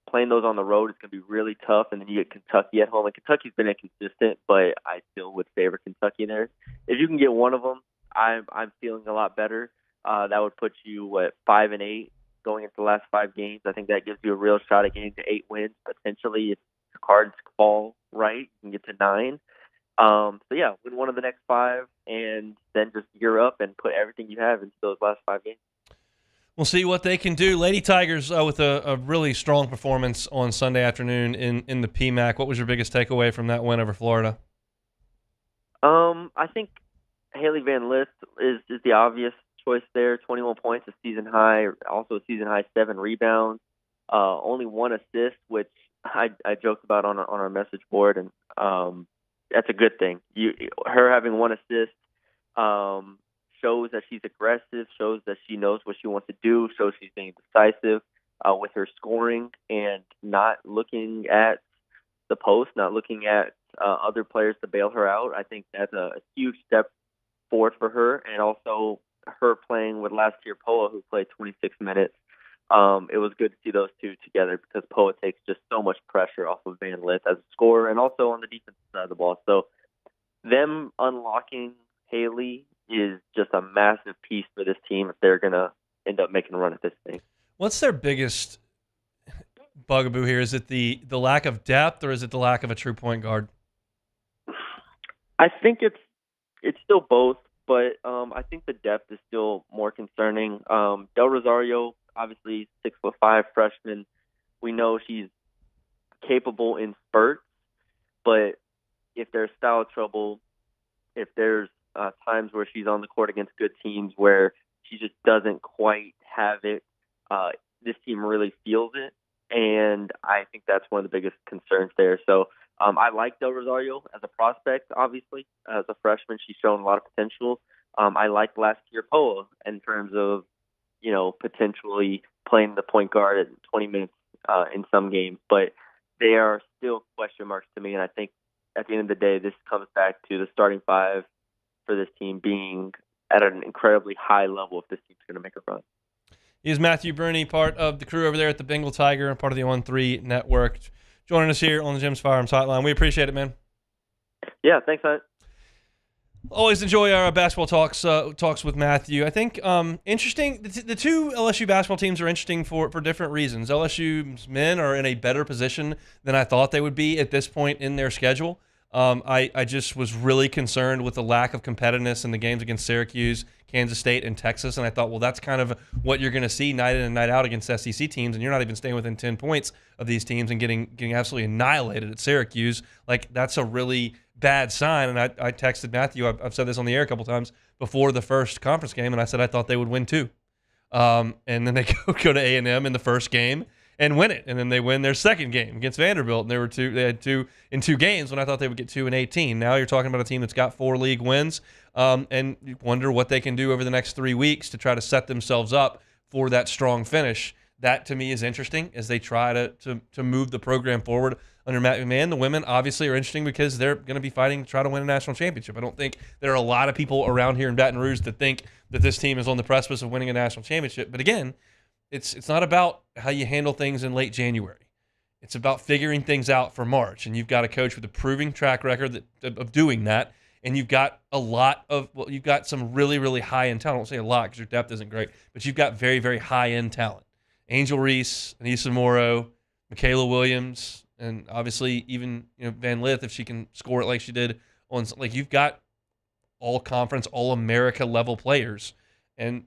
Playing those on the road is going to be really tough, and then you get Kentucky at home. And Kentucky's been inconsistent, but I still would favor Kentucky there. If you can get one of them, I'm feeling a lot better. That would put you at 5-8 going into the last 5 games. I think that gives you a real shot at getting to 8 wins potentially if the cards fall right. You can get to 9. Win one of the next 5, and then just gear up and put everything you have into those last 5 games. We'll see what they can do. Lady Tigers with a really strong performance on Sunday afternoon in the PMAC. What was your biggest takeaway from that win over Florida? I think Haley Van Lith is the obvious choice there. 21 points, a season high, also a season high 7 rebounds, only 1 assist, which I joked about on our message board, and that's a good thing. Her having 1 assist shows that she's aggressive, shows that she knows what she wants to do, shows she's being decisive with her scoring and not looking at the post, not looking at other players to bail her out. I think that's a huge step forward for her, and also her playing with last year Poa, who played 26 minutes. It was good to see those two together because Poa takes just so much pressure off of Van Lith as a scorer and also on the defensive side of the ball. So them unlocking Haley is just a massive piece for this team if they're going to end up making a run at this thing. What's their biggest bugaboo here? Is it the lack of depth, or is it the lack of a true point guard? I think it's still both, but I think the depth is still more concerning. Del Rosario, obviously 6'5" freshman. We know she's capable in spurts, but if there's foul trouble, if there's times where she's on the court against good teams where she just doesn't quite have it, this team really feels it, and I think that's one of the biggest concerns there. So I like Del Rosario as a prospect, obviously. As a freshman, she's shown a lot of potential. I liked last year Poa in terms of, potentially playing the point guard at 20 minutes in some games. But they are still question marks to me. And I think at the end of the day, this comes back to the starting five for this team being at an incredibly high level if this team's going to make a run. He's Matthew Brune, part of the crew over there at the Bengal Tiger and part of the On3 network, joining us here on the Jim's Firearms Hotline. We appreciate it, man. Yeah, thanks, man. Always enjoy our basketball talks with Matthew. I think interesting. The two LSU basketball teams are interesting for different reasons. LSU's men are in a better position than I thought they would be at this point in their schedule. I just was really concerned with the lack of competitiveness in the games against Syracuse, Kansas State, and Texas, and I thought, well, that's kind of what you're going to see night in and night out against SEC teams, and you're not even staying within 10 points of these teams and getting absolutely annihilated at Syracuse. Like, that's a really bad sign, and I texted Matthew. I've said this on the air a couple times before the first conference game, and I said I thought they would win too. And then they go to A&M in the first game and win it, and then they win their second game against Vanderbilt, and they had two in 2 games when I thought they would get 2 in 18. Now you're talking about a team that's got 4 league wins, and you wonder what they can do over the next 3 weeks to try to set themselves up for that strong finish. That to me is interesting as they try to move the program forward under Matt McMahon. The women obviously are interesting because they're going to be fighting to try to win a national championship. I don't think there are a lot of people around here in Baton Rouge that think that this team is on the precipice of winning a national championship. But again, it's not about how you handle things in late January. It's about figuring things out for March. And you've got a coach with a proving track record of doing that. And you've got you've got some really, really high-end talent. I won't say a lot because your depth isn't great, but you've got very, very high-end talent. Angel Reese, Anissa Morrow, Michaela Williams, and obviously even Van Lith, if she can score it like she did on, like, you've got all conference, all America level players, and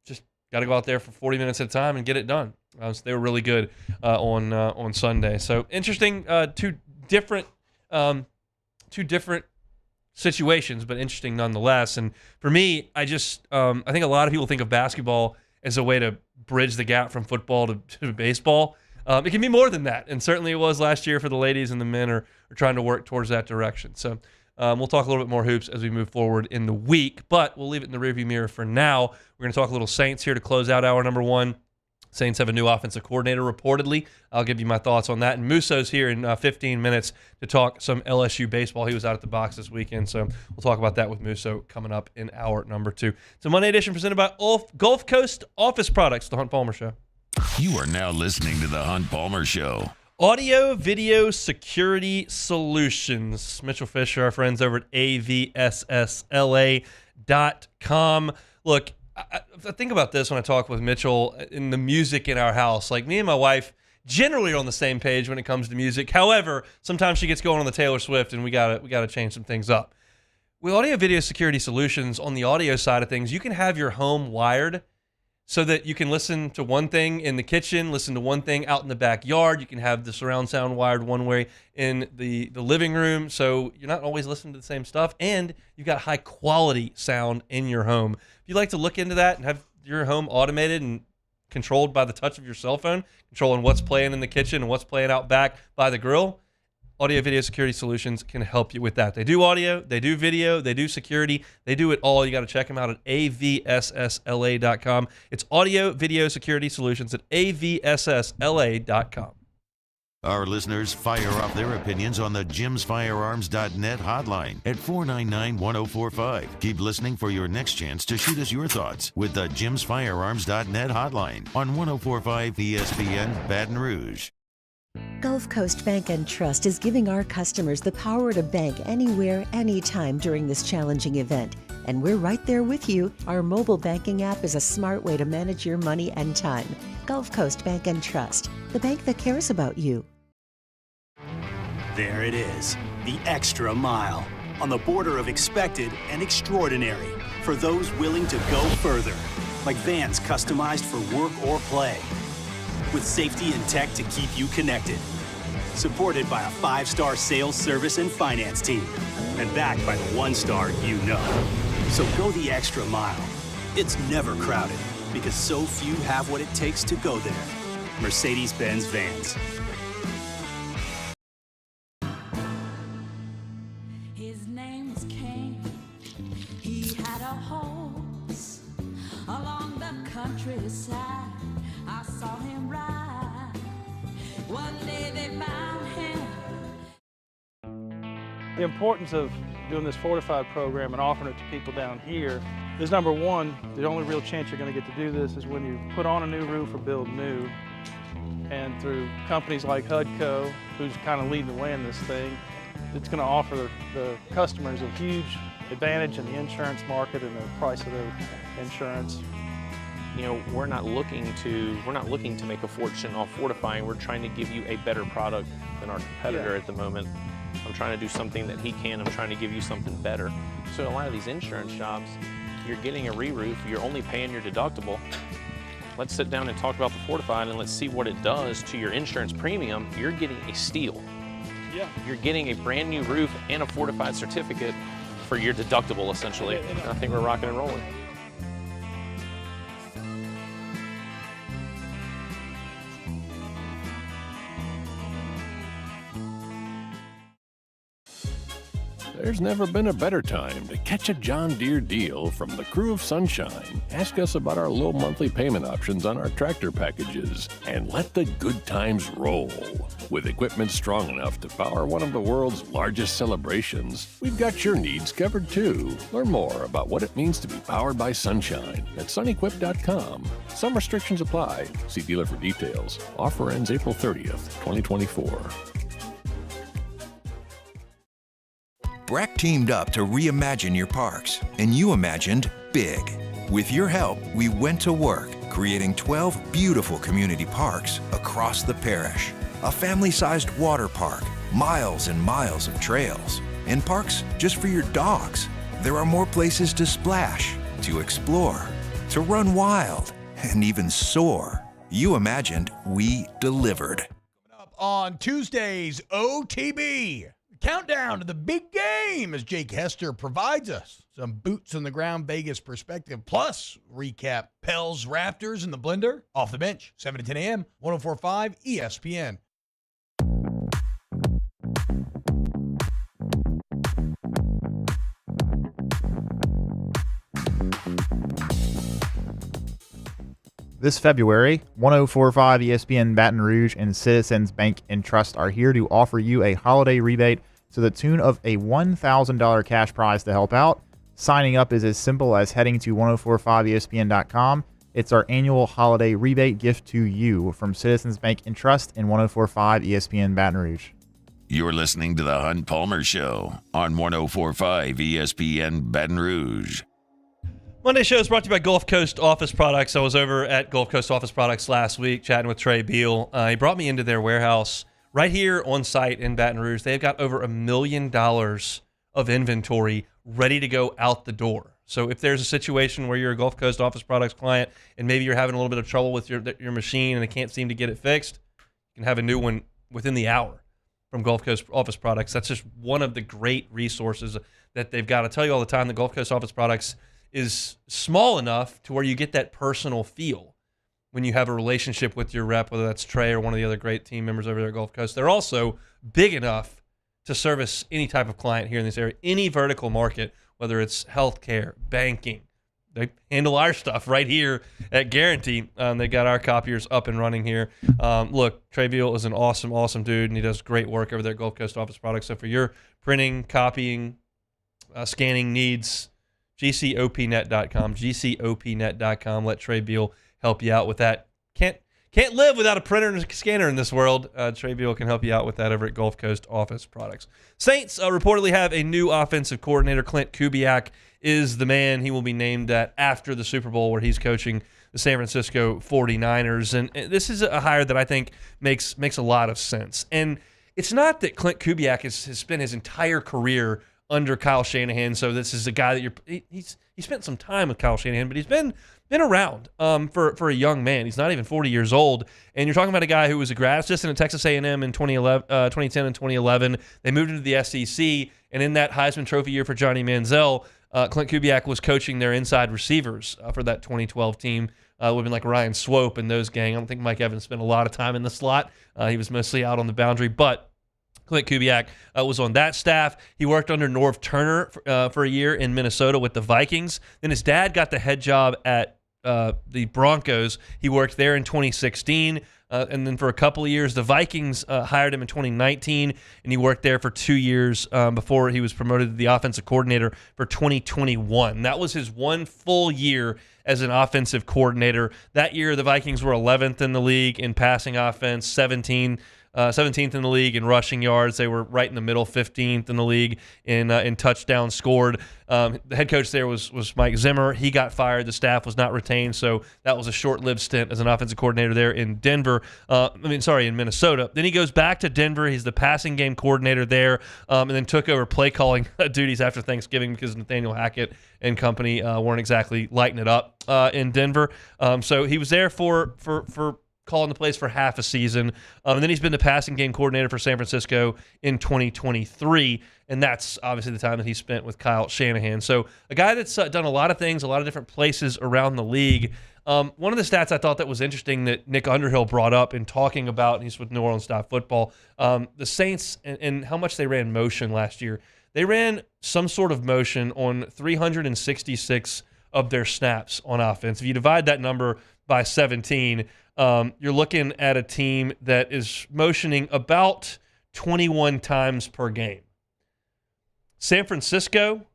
just got to go out there for 40 minutes at a time and get it done. So they were really good on Sunday. So interesting, two different situations, but interesting nonetheless. And for me, I think a lot of people think of basketball as a way to bridge the gap from football to baseball. It can be more than that, and certainly it was last year for the ladies, and the men are trying to work towards that direction. So we'll talk a little bit more hoops as we move forward in the week, but we'll leave it in the rearview mirror for now. We're going to talk a little Saints here to close out hour number 1. Saints have a new offensive coordinator, reportedly. I'll give you my thoughts on that. And Muso's here in 15 minutes to talk some LSU baseball. He was out at the box this weekend, so we'll talk about that with Muso coming up in hour number 2. It's a Monday edition presented by Gulf Coast Office Products, the Hunt Palmer Show. You are now listening to the Hunt Palmer Show. Audio Video Security Solutions. Mitchell Fisher, our friends over at avssla.com. Look, I think about this when I talk with Mitchell in the music in our house. Like, me and my wife generally are on the same page when it comes to music. However, sometimes she gets going on the Taylor Swift, and we gotta change some things up. With Audio Video Security Solutions, on the audio side of things, you can have your home wired so that you can listen to one thing in the kitchen, listen to one thing out in the backyard. You can have the surround sound wired one way in the living room, so you're not always listening to the same stuff, and you've got high quality sound in your home. If you'd like to look into that and have your home automated and controlled by the touch of your cell phone, controlling what's playing in the kitchen and what's playing out back by the grill, Audio Video Security Solutions can help you with that. They do audio, they do video, they do security, they do it all. You got to check them out at avssla.com. It's Audio Video Security Solutions at avssla.com. Our listeners fire off their opinions on the jimsfirearms.net hotline at 499-1045. Keep listening for your next chance to shoot us your thoughts with the jimsfirearms.net hotline on 1045 ESPN Baton Rouge. Gulf Coast Bank and Trust is giving our customers the power to bank anywhere, anytime during this challenging event. And we're right there with you. Our mobile banking app is a smart way to manage your money and time. Gulf Coast Bank and Trust, the bank that cares about you. There it is, the extra mile, on the border of expected and extraordinary, for those willing to go further, like vans customized for work or play, with safety and tech to keep you connected. Supported by a 5-star sales, service, and finance team. And backed by the 1-star you know. So go the extra mile. It's never crowded, because so few have what it takes to go there. Mercedes-Benz Vans. His name's King. He had a horse along the countryside. I saw him ride. One day they found The importance of doing this fortified program and offering it to people down here is, number one, the only real chance you're going to get to do this is when you put on a new roof or build new. And through companies like HUDCO, who's kind of leading the way in this thing, it's going to offer the customers a huge advantage in the insurance market and the price of their insurance. You know, we're not looking to make a fortune off fortifying. We're trying to give you a better product than our competitor at the moment. I'm trying to do something that he can. I'm trying to give you something better. So a lot of these insurance jobs, you're getting a re-roof, you're only paying your deductible. Let's sit down and talk about the fortified and let's see what it does to your insurance premium. You're getting a steal. Yeah. You're getting a brand new roof and a fortified certificate for your deductible, essentially. And I think we're rocking and rolling. There's never been a better time to catch a John Deere deal from the crew of Sunshine. Ask us about our low monthly payment options on our tractor packages and let the good times roll. With equipment strong enough to power one of the world's largest celebrations, we've got your needs covered too. Learn more about what it means to be powered by Sunshine at sunequip.com. Some restrictions apply. See dealer for details. Offer ends April 30th, 2024. Brack teamed up to reimagine your parks, and you imagined big. With your help, we went to work, creating 12 beautiful community parks across the parish. A family-sized water park, miles and miles of trails, and parks just for your dogs. There are more places to splash, to explore, to run wild, and even soar. You imagined, we delivered. On Tuesday's OTB, countdown to the big game as Jake Hester provides us some boots on the ground Vegas perspective, plus recap Pels, Raptors, and the Blender. Off the bench, 7 to 10 a.m., 104.5 ESPN. This February, 104.5 ESPN Baton Rouge and Citizens Bank and Trust are here to offer you a holiday rebate to the tune of a $1,000 cash prize to help out. Signing up is as simple as heading to 1045ESPN.com. It's our annual holiday rebate gift to you from Citizens Bank and Trust and 104.5 ESPN Baton Rouge. You're listening to the Hunt Palmer Show on 104.5 ESPN Baton Rouge. Monday show is brought to you by Gulf Coast Office Products. I was over at Gulf Coast Office Products last week chatting with Trey Beal. He brought me into their warehouse right here on site in Baton Rouge. They've got over $1 million of inventory ready to go out the door. So if there's a situation where you're a Gulf Coast Office Products client and maybe you're having a little bit of trouble with your machine and they can't seem to get it fixed, you can have a new one within the hour from Gulf Coast Office Products. That's just one of the great resources that they've got. I tell you all the time, the Gulf Coast Office Products is small enough to where you get that personal feel when you have a relationship with your rep, whether that's Trey or one of the other great team members over there at Gulf Coast. They're also big enough to service any type of client here in this area, any vertical market, whether it's healthcare, banking. They handle our stuff right here at Guarantee. They got our copiers up and running here. Look, Trey Beal is an awesome, awesome dude, and he does great work over there at Gulf Coast Office Products. So for your printing, copying, scanning needs, GCOPnet.com, GCOPnet.com. Let Trey Beal help you out with that. Can't live without a printer and a scanner in this world. Trey Beal can help you out with that over at Gulf Coast Office Products. Saints reportedly have a new offensive coordinator. Klint Kubiak is the man. He will be named that after the Super Bowl where he's coaching the San Francisco 49ers. And this is a hire that I think makes a lot of sense. And it's not that Klint Kubiak has spent his entire career under Kyle Shanahan, so this is a guy that he spent some time with Kyle Shanahan, but he's been around for a young man. He's not even 40 years old, and you're talking about a guy who was a grad assistant at Texas A&M in 2010 and 2011. They moved into the SEC, and in that Heisman Trophy year for Johnny Manziel, Klint Kubiak was coaching their inside receivers for that 2012 team. Would have been like Ryan Swope and those gang. I don't think Mike Evans spent a lot of time in the slot. He was mostly out on the boundary, but Klint Kubiak was on that staff. He worked under Norv Turner for a year in Minnesota with the Vikings. Then his dad got the head job at the Broncos. He worked there in 2016. And then for a couple of years, the Vikings hired him in 2019, and he worked there for 2 years before he was promoted to the offensive coordinator for 2021. That was his one full year as an offensive coordinator. That year, the Vikings were 11th in the league in passing offense, 17th in the league in rushing yards. They were right in the middle, 15th in the league in touchdowns scored. The head coach there was Mike Zimmer. He got fired. The staff was not retained, so that was a short-lived stint as an offensive coordinator there in in Minnesota. Then he goes back to Denver. He's the passing game coordinator there, and then took over play calling duties after Thanksgiving because Nathaniel Hackett and company weren't exactly lighting it up in Denver. So he was there for calling the plays for half a season. And then he's been the passing game coordinator for San Francisco in 2023. And that's obviously the time that he spent with Kyle Shanahan. So a guy that's done a lot of things, a lot of different places around the league. One of the stats I thought that was interesting that Nick Underhill brought up in talking about, and he's with New Orleans Football, the Saints and how much they ran motion last year. They ran some sort of motion on 366 of their snaps on offense. If you divide that number by 17, you're looking at a team that is motioning about 21 times per game. San Francisco,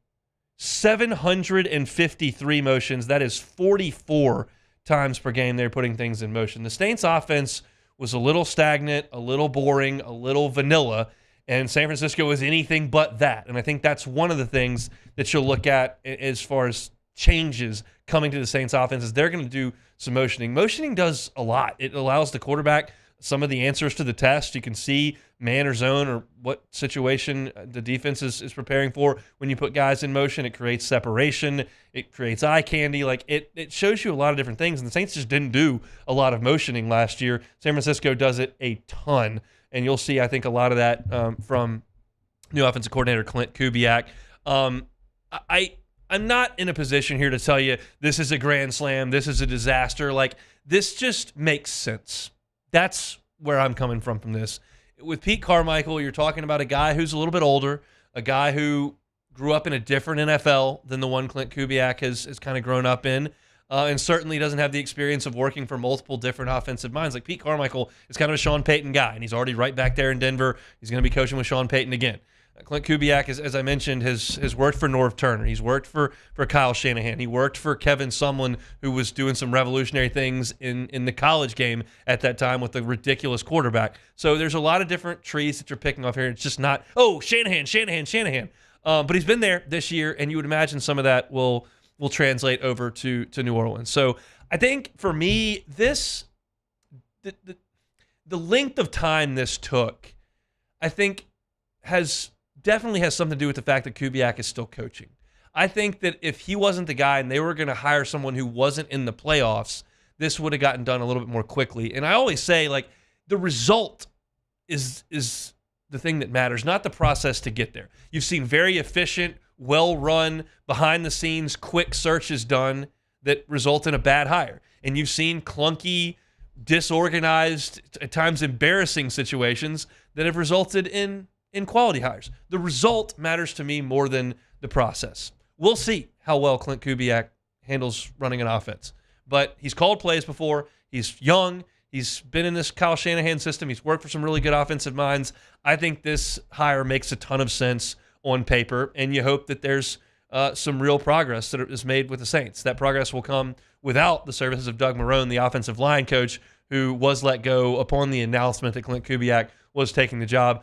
753 motions. That is 44 times per game they're putting things in motion. The Saints offense was a little stagnant, a little boring, a little vanilla, and San Francisco was anything but that. And I think that's one of the things that you'll look at as far as changes coming to the Saints offense is they're going to do some motioning. Motioning does a lot. It allows the quarterback some of the answers to the test. You can see man or zone or what situation the defense is preparing for. When you put guys in motion, it creates separation. It creates eye candy. Like it shows you a lot of different things. And the Saints just didn't do a lot of motioning last year. San Francisco does it a ton. And you'll see, I think, a lot of that from new offensive coordinator Klint Kubiak. I'm not in a position here to tell you this is a grand slam, this is a disaster. Like, this just makes sense. That's where I'm coming from this. With Pete Carmichael, you're talking about a guy who's a little bit older, a guy who grew up in a different NFL than the one Klint Kubiak has kind of grown up in, and certainly doesn't have the experience of working for multiple different offensive minds. Like, Pete Carmichael is kind of a Sean Payton guy, and he's already right back there in Denver. He's going to be coaching with Sean Payton again. Klint Kubiak, as I mentioned, has worked for Norv Turner. He's worked for Kyle Shanahan. He worked for Kevin Sumlin, who was doing some revolutionary things in the college game at that time with a ridiculous quarterback. So there's a lot of different trees that you're picking off here. It's just not, Shanahan. But he's been there this year, and you would imagine some of that will translate over to New Orleans. So I think for me, the length of time this took, I think definitely has something to do with the fact that Kubiak is still coaching. I think that if he wasn't the guy and they were going to hire someone who wasn't in the playoffs, this would have gotten done a little bit more quickly. And I always say, like, the result is the thing that matters, not the process to get there. You've seen very efficient, well-run, behind-the-scenes, quick searches done that result in a bad hire. And you've seen clunky, disorganized, at times embarrassing situations that have resulted in quality hires. The result matters to me more than the process. We'll see how well Klint Kubiak handles running an offense. But he's called plays before. He's young. He's been in this Kyle Shanahan system. He's worked for some really good offensive minds. I think this hire makes a ton of sense on paper, and you hope that there's some real progress that is made with the Saints. That progress will come without the services of Doug Marrone, the offensive line coach, who was let go upon the announcement that Klint Kubiak was taking the job.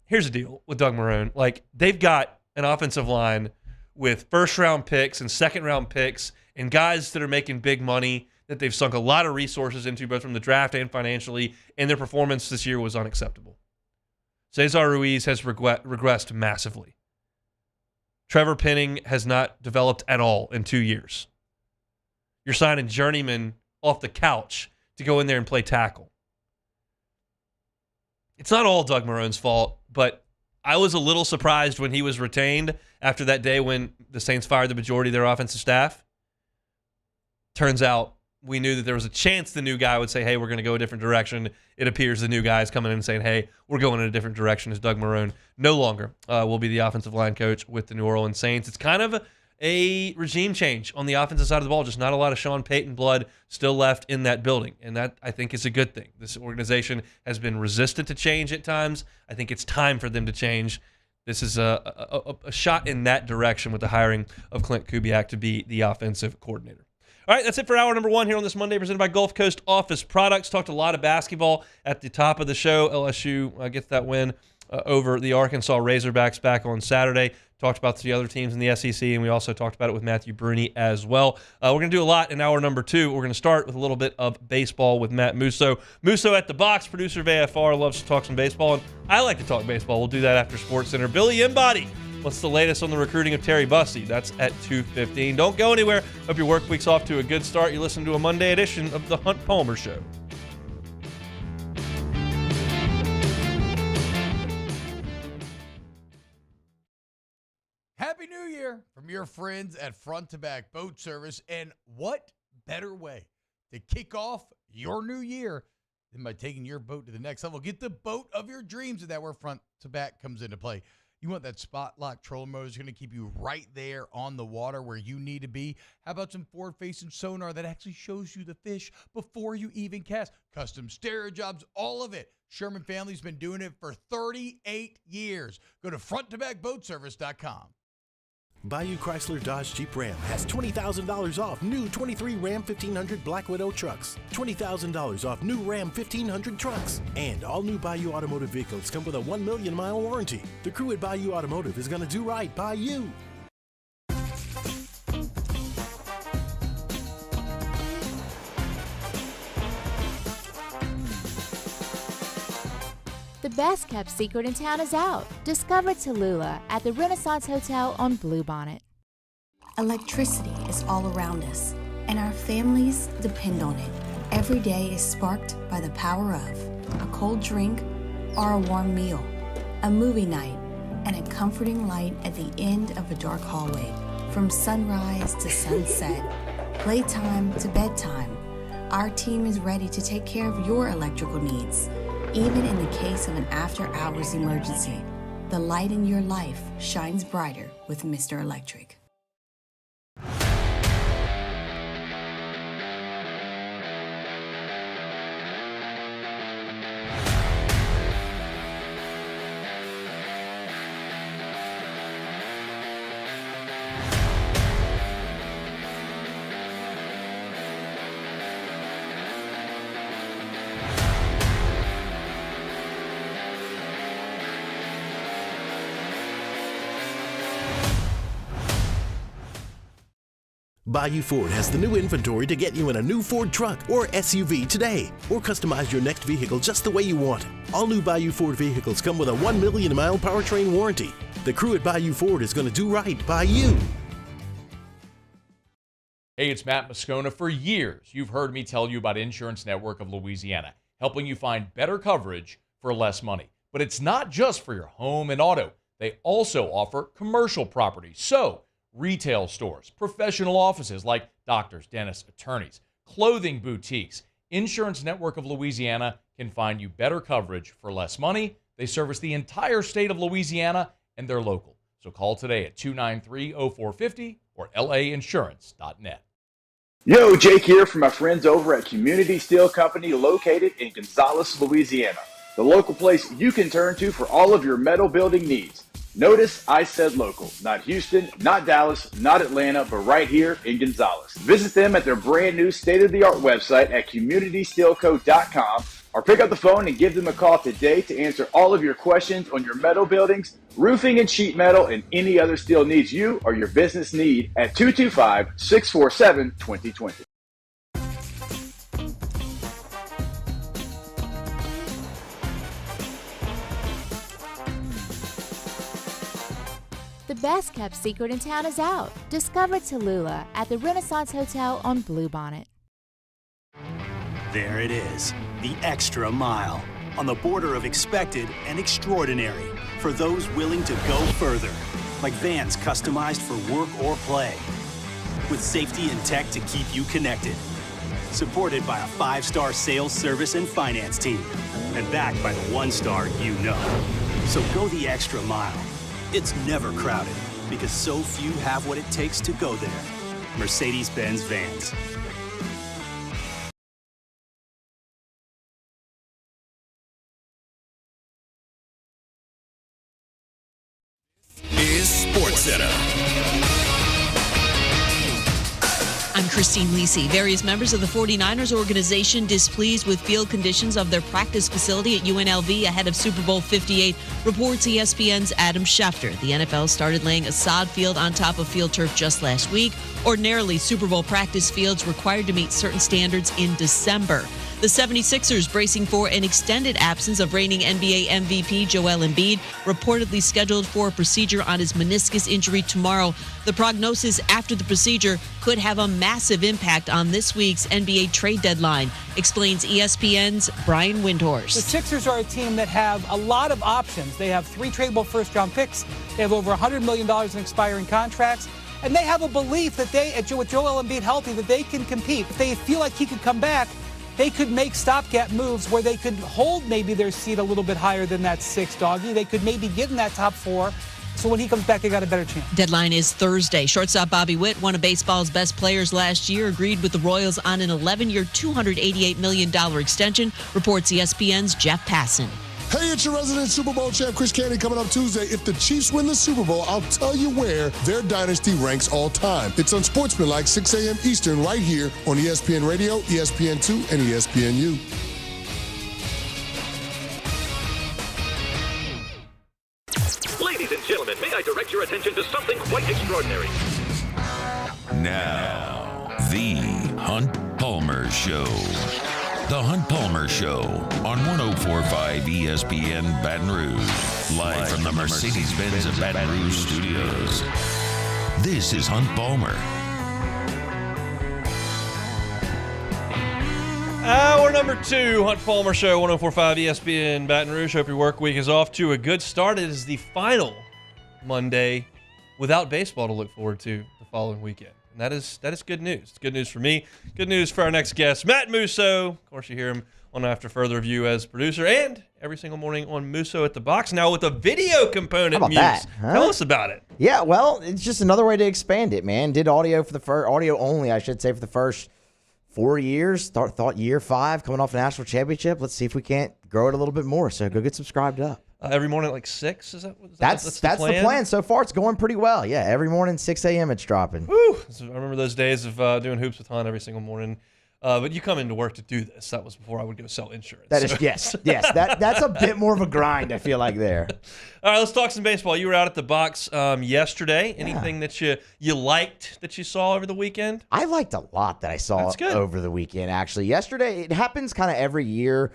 Here's the deal with Doug Marrone. Like, they've got an offensive line with first-round picks and second-round picks and guys that are making big money that they've sunk a lot of resources into, both from the draft and financially, and their performance this year was unacceptable. Cesar Ruiz has regressed massively. Trevor Penning has not developed at all in 2 years. You're signing journeyman off the couch to go in there and play tackle. It's not all Doug Marrone's fault, but I was a little surprised when he was retained after that day when the Saints fired the majority of their offensive staff. Turns out we knew that there was a chance the new guy would say, hey, we're going to go a different direction. It appears the new guy is coming in and saying, hey, we're going in a different direction, as Doug Marrone no longer will be the offensive line coach with the New Orleans Saints. It's kind of a regime change on the offensive side of the ball. Just not a lot of Sean Payton blood still left in that building, and that, I think, is a good thing. This organization has been resistant to change at times. I think it's time for them to change. This is a shot in that direction with the hiring of Klint Kubiak to be the offensive coordinator. All right, that's it for hour number 1 here on this Monday, presented by Gulf Coast Office Products. Talked a lot of basketball at the top of the show. LSU gets that win over the Arkansas Razorbacks back on Saturday. Talked about the other teams in the SEC, and we also talked about it with Matthew Brune as well. We're going to do a lot in hour number 2. We're going to start with a little bit of baseball with Matt Musso. Musso at the box, producer of AFR, loves to talk some baseball, and I like to talk baseball. We'll do that after SportsCenter. Billy Embody, what's the latest on the recruiting of Terry Bussey? That's at 2:15. Don't go anywhere. Hope your work week's off to a good start. You listen to a Monday edition of the Hunt Palmer Show. Happy New Year from your friends at Front to Back Boat Service. And what better way to kick off your new year than by taking your boat to the next level? Get the boat of your dreams, and that's where Front to Back comes into play. You want that spot lock trolling motor that's going to keep you right there on the water where you need to be. How about some forward-facing sonar that actually shows you the fish before you even cast? Custom stereo jobs, all of it. Sherman family's been doing it for 38 years. Go to fronttobackboatservice.com. Bayou Chrysler Dodge Jeep Ram has $20,000 off new 23 Ram 1500 Black Widow trucks, $20,000 off new Ram 1500 trucks, and all new Bayou Automotive vehicles come with a 1 million mile warranty. The crew at Bayou Automotive is going to do right by you. The best kept secret in town is out. Discover Tallulah at the Renaissance Hotel on Bluebonnet. Electricity is all around us, and our families depend on it. Every day is sparked by the power of a cold drink or a warm meal, a movie night, and a comforting light at the end of a dark hallway. From sunrise to sunset, playtime to bedtime, our team is ready to take care of your electrical needs. Even in the case of an after-hours emergency, the light in your life shines brighter with Mr. Electric. Bayou Ford has the new inventory to get you in a new Ford truck or SUV today, or customize your next vehicle just the way you want it. All new Bayou Ford vehicles come with a 1 million mile powertrain warranty. The crew at Bayou Ford is going to do right by you. Hey, it's Matt Moscona. For years, you've heard me tell you about Insurance Network of Louisiana, helping you find better coverage for less money. But it's not just for your home and auto. They also offer commercial property. So, retail stores, professional offices like doctors, dentists, attorneys, clothing boutiques. Insurance Network of Louisiana can find you better coverage for less money. They service the entire state of Louisiana, and they're local. So call today at 293-0450 or lainsurance.net. Yo, Jake here from my friends over at Community Steel Company located in Gonzales, Louisiana. The local place you can turn to for all of your metal building needs. Notice I said local, not Houston, not Dallas, not Atlanta, but right here in Gonzales. Visit them at their brand new state-of-the-art website at communitysteelco.com or pick up the phone and give them a call today to answer all of your questions on your metal buildings, roofing and sheet metal, and any other steel needs you or your business need at 225-647-2020. The best kept secret in town is out. Discover Tallulah at the Renaissance Hotel on Bluebonnet. There it is, the extra mile, on the border of expected and extraordinary, for those willing to go further, like vans customized for work or play, with safety and tech to keep you connected, supported by a 5-star sales, service, and finance team, and backed by the 1-star you know. So go the extra mile. It's never crowded, because so few have what it takes to go there. Mercedes-Benz Vans. Is SportsCenter. I'm Christine Lisi. Various members of the 49ers organization displeased with field conditions of their practice facility at UNLV ahead of Super Bowl 58, reports ESPN's Adam Schefter. The NFL started laying a sod field on top of field turf just last week. Ordinarily, Super Bowl practice fields required to meet certain standards in December. The 76ers bracing for an extended absence of reigning NBA MVP Joel Embiid, reportedly scheduled for a procedure on his meniscus injury tomorrow. The prognosis after the procedure could have a massive impact on this week's NBA trade deadline, explains ESPN's Brian Windhorst. The Sixers are a team that have a lot of options. They have 3 tradable first-round picks. They have over $100 million in expiring contracts. And they have a belief that with Joel Embiid healthy, that they can compete. If they feel like he could come back, they could make stopgap moves where they could hold maybe their seed a little bit higher than that 6 doggy. They could maybe get in that top 4. So when he comes back, they got a better chance. Deadline is Thursday. Shortstop Bobby Witt, one of baseball's best players last year, agreed with the Royals on an 11-year, $288 million extension, reports ESPN's Jeff Passan. Hey, it's your resident Super Bowl champ, Chris Candy, coming up Tuesday. If the Chiefs win the Super Bowl, I'll tell you where their dynasty ranks all time. It's Unsportsmanlike, 6 a.m. Eastern, right here on ESPN Radio, ESPN2, and ESPNU. Ladies and gentlemen, may I direct your attention to something quite extraordinary? Now, the Hunt Palmer Show. The Hunt Palmer Show on 104.5 ESPN Baton Rouge. Live from the Mercedes-Benz of Baton Rouge studios. This is Hunt Palmer. Hour number 2, Hunt Palmer Show, 104.5 ESPN Baton Rouge. Hope your work week is off to a good start. It is the final Monday without baseball to look forward to the following weekend. And that is good news. It's good news for me. Good news for our next guest, Matt Musso. Of course, you hear him on After Further Review as producer and every single morning on Musso at the Box. Now with a video component. How about that? Huh? Tell us about it. Yeah, well, it's just another way to expand it, man. Did audio for the audio only, I should say, for the first 4 years. Thought year 5, coming off a national championship. Let's see if we can't grow it a little bit more. So go get subscribed up. Every morning at like 6, is that? That's the plan. So far, it's going pretty well. Yeah, every morning 6 a.m. it's dropping. Woo! So I remember those days of doing Hoops with Hunt every single morning. But you come into work to do this. That was before I would go sell insurance. That is yes. That's a bit more of a grind, I feel like there. All right, let's talk some baseball. You were out at the Box yesterday. Anything that you liked that you saw over the weekend? I liked a lot that I saw over the weekend, actually. Yesterday, it happens kind of every year.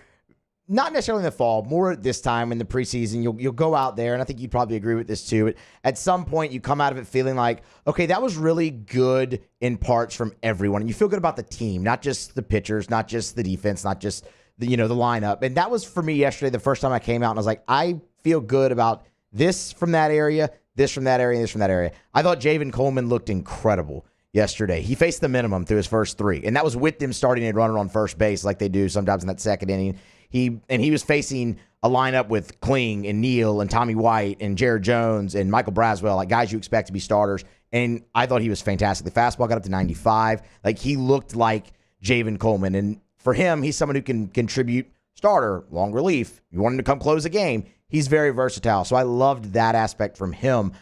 Not necessarily in the fall, more at this time in the preseason. You'll go out there, and I think you'd probably agree with this too. But at some point, you come out of it feeling like, okay, that was really good in parts from everyone. And you feel good about the team, not just the pitchers, not just the defense, not just the lineup. And that was for me yesterday, the first time I came out, and I was like, I feel good about this from that area, this from that area, and this from that area. I thought Javen Coleman looked incredible yesterday. He faced the minimum through his first 3, and that was with them starting a runner on first base like they do sometimes in that second inning. He was facing a lineup with Kling and Neal and Tommy White and Jared Jones and Michael Braswell, like guys you expect to be starters. And I thought he was fantastic. The fastball got up to 95. Like, he looked like Javen Coleman. And for him, he's someone who can contribute starter, long relief. You want him to come close a game. He's very versatile. So I loved that aspect from him.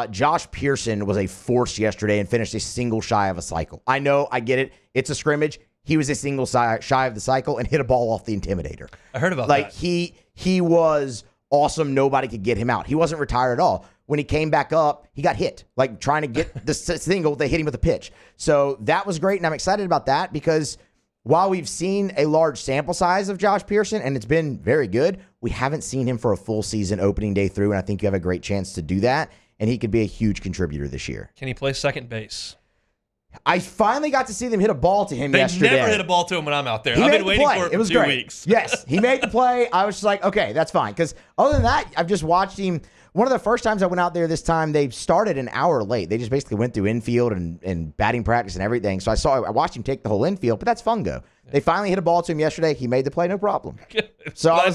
Josh Pearson was a force yesterday and finished a single shy of a cycle. I know, I get it. It's a scrimmage. He was a single shy of the cycle and hit a ball off the Intimidator. I heard about that. Like, he was awesome. Nobody could get him out. He wasn't retired at all. When he came back up, he got hit. Like, trying to get the single, they hit him with a pitch. So that was great, and I'm excited about that because while we've seen a large sample size of Josh Pearson, and it's been very good, we haven't seen him for a full season opening day through, and I think you have a great chance to do that, and he could be a huge contributor this year. Can he play second base? I finally got to see them hit a ball to him yesterday. They never hit a ball to him when I'm out there. I've been waiting for it was 2 great. weeks. Yes, he made the play. I was just like, okay, that's fine. Because other than that, I've just watched him one of the first times I went out there this time, they started an hour late. They just basically went through infield and batting practice and everything. So I watched him take the whole infield, but that's fungo. They finally hit a ball to him yesterday. He made the play, no problem. So I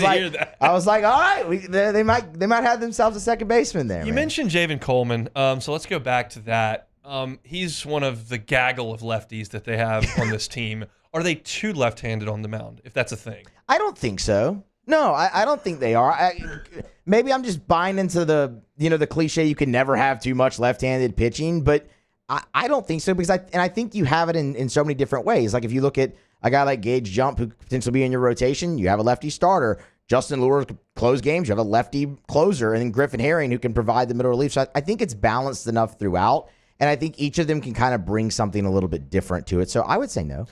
was like, all right, they might have themselves a second baseman there. You mentioned Javen Coleman, so let's go back to that. He's one of the gaggle of lefties that they have on this team. Are they too left-handed on the mound, if that's a thing? I don't think so. No, I don't think they are. Maybe I'm just buying into the cliche you can never have too much left-handed pitching, but I don't think so because I think you have it in so many different ways. Like if you look at a guy like Gage Jump who could potentially be in your rotation, you have a lefty starter. Justin Lure close games, you have a lefty closer, and then Griffin Herring who can provide the middle relief. So I think it's balanced enough throughout, and I think each of them can kind of bring something a little bit different to it. So I would say no.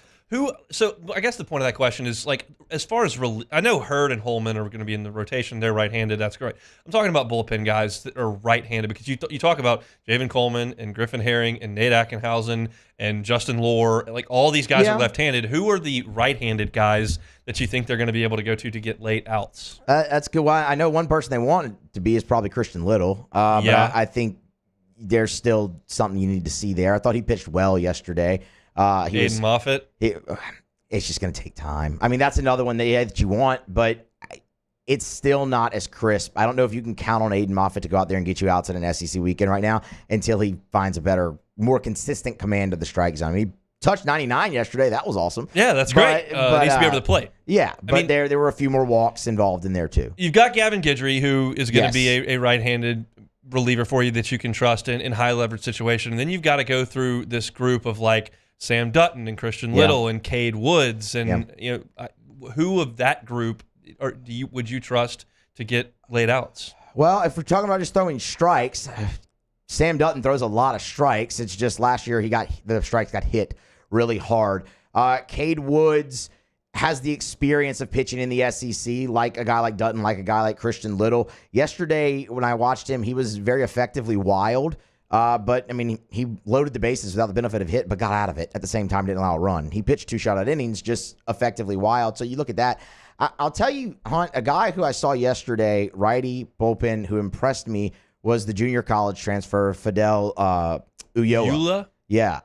So I guess the point of that question is, like, as far as I know Hurd and Holman are going to be in the rotation. They're right-handed. That's great. I'm talking about bullpen guys that are right-handed because you talk about Javen Coleman and Griffin Herring and Nate Ackenhausen and Justin Lore. Like, all these guys are left-handed. Who are the right-handed guys that you think they're going to be able to go to get late outs? That's good. Well, I know one person they want it to be is probably Christian Little. But I think there's still something you need to see there. I thought he pitched well yesterday. Aiden Moffitt. It's just going to take time. I mean, that's another one that you want, but it's still not as crisp. I don't know if you can count on Aiden Moffitt to go out there and get you outs at an SEC weekend right now until he finds a better, more consistent command of the strike zone. I mean, he touched 99 yesterday. That was awesome. Yeah, that's great. But needs to be able to play. Yeah, but there were a few more walks involved in there too. You've got Gavin Guidry, who is going to be a right-handed reliever for you that you can trust in high leverage situation. And then you've got to go through this group of like Sam Dutton and Christian Little and Cade Woods and who of that group would you trust to get laid outs? Well, if we're talking about just throwing strikes, Sam Dutton throws a lot of strikes. It's just last year the strikes got hit really hard. Cade Woods has the experience of pitching in the SEC, like a guy like Dutton, like a guy like Christian Little. Yesterday, when I watched him, he was very effectively wild. But, I mean, he loaded the bases without the benefit of hit, but got out of it at the same time, didn't allow a run. He pitched 2 shutout innings, just effectively wild. So you look at that. I'll tell you, Hunt, a guy who I saw yesterday, righty bullpen, who impressed me was the junior college transfer, Fidel Ulloa. Yeah.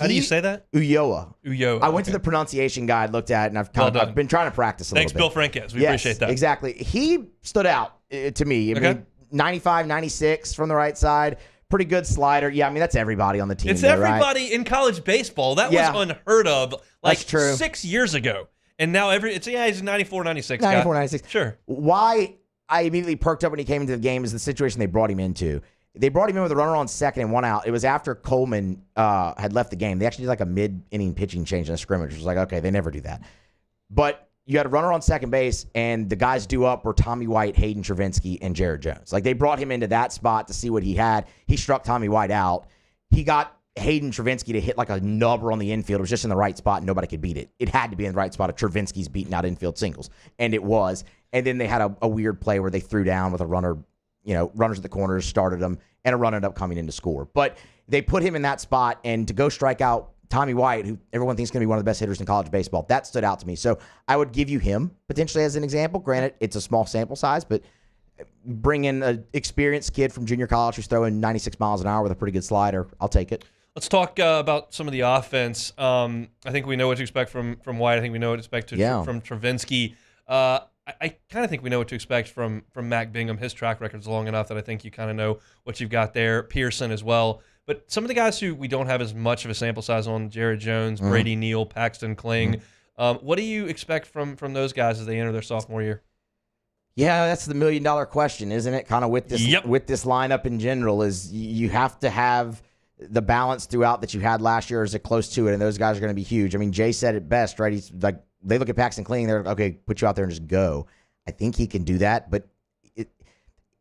How do you say that? Ulloa. I went to the pronunciation guide, looked at it, and I've been trying to practice a little bit. Thanks, Bill Franquez. We appreciate that. Exactly. He stood out to me. I mean, 95, 96 from the right side. Pretty good slider. Yeah, I mean, that's everybody on the team. It's everybody in college baseball. That was unheard of like 6 years ago. And now he's 94, 96 guy. 94, 96. Sure. Why I immediately perked up when he came into the game is the situation they brought him into. They brought him in with a runner on second and 1 out. It was after Coleman had left the game. They actually did like a mid-inning pitching change in a scrimmage. It was like, okay, they never do that. But you had a runner on second base, and the guys due up were Tommy White, Hayden Travinski, and Jared Jones. Like, they brought him into that spot to see what he had. He struck Tommy White out. He got Hayden Travinski to hit like a nubber on the infield. It was just in the right spot, and nobody could beat it. It had to be in the right spot if Travinski's beating out infield singles, and it was. And then they had a weird play where they threw down with a runner, runners at the corners, started them, and a run ended up coming in to score. But they put him in that spot, and to go strike out Tommy White, who everyone thinks is going to be one of the best hitters in college baseball, that stood out to me. So I would give you him potentially as an example. Granted, it's a small sample size, but bring in an experienced kid from junior college who's throwing 96 miles an hour with a pretty good slider. I'll take it. Let's talk about some of the offense. I think we know what to expect from White. I think we know what to expect from Travinski. I kind of think we know what to expect from Mac Bingham. His track record's long enough that I think you kind of know what you've got there. Pearson as well. But some of the guys who we don't have as much of a sample size on, Jared Jones, Brady Neal, Paxton Kling, what do you expect from those guys as they enter their sophomore year? Yeah, that's the $1 million question, isn't it? Kind of with this lineup in general, is you have to have the balance throughout that you had last year. Is it close to it? And those guys are going to be huge. I mean, Jay said it best, right? He's like, they look at Paxton Kling, they're like, okay, put you out there and just go. I think he can do that, but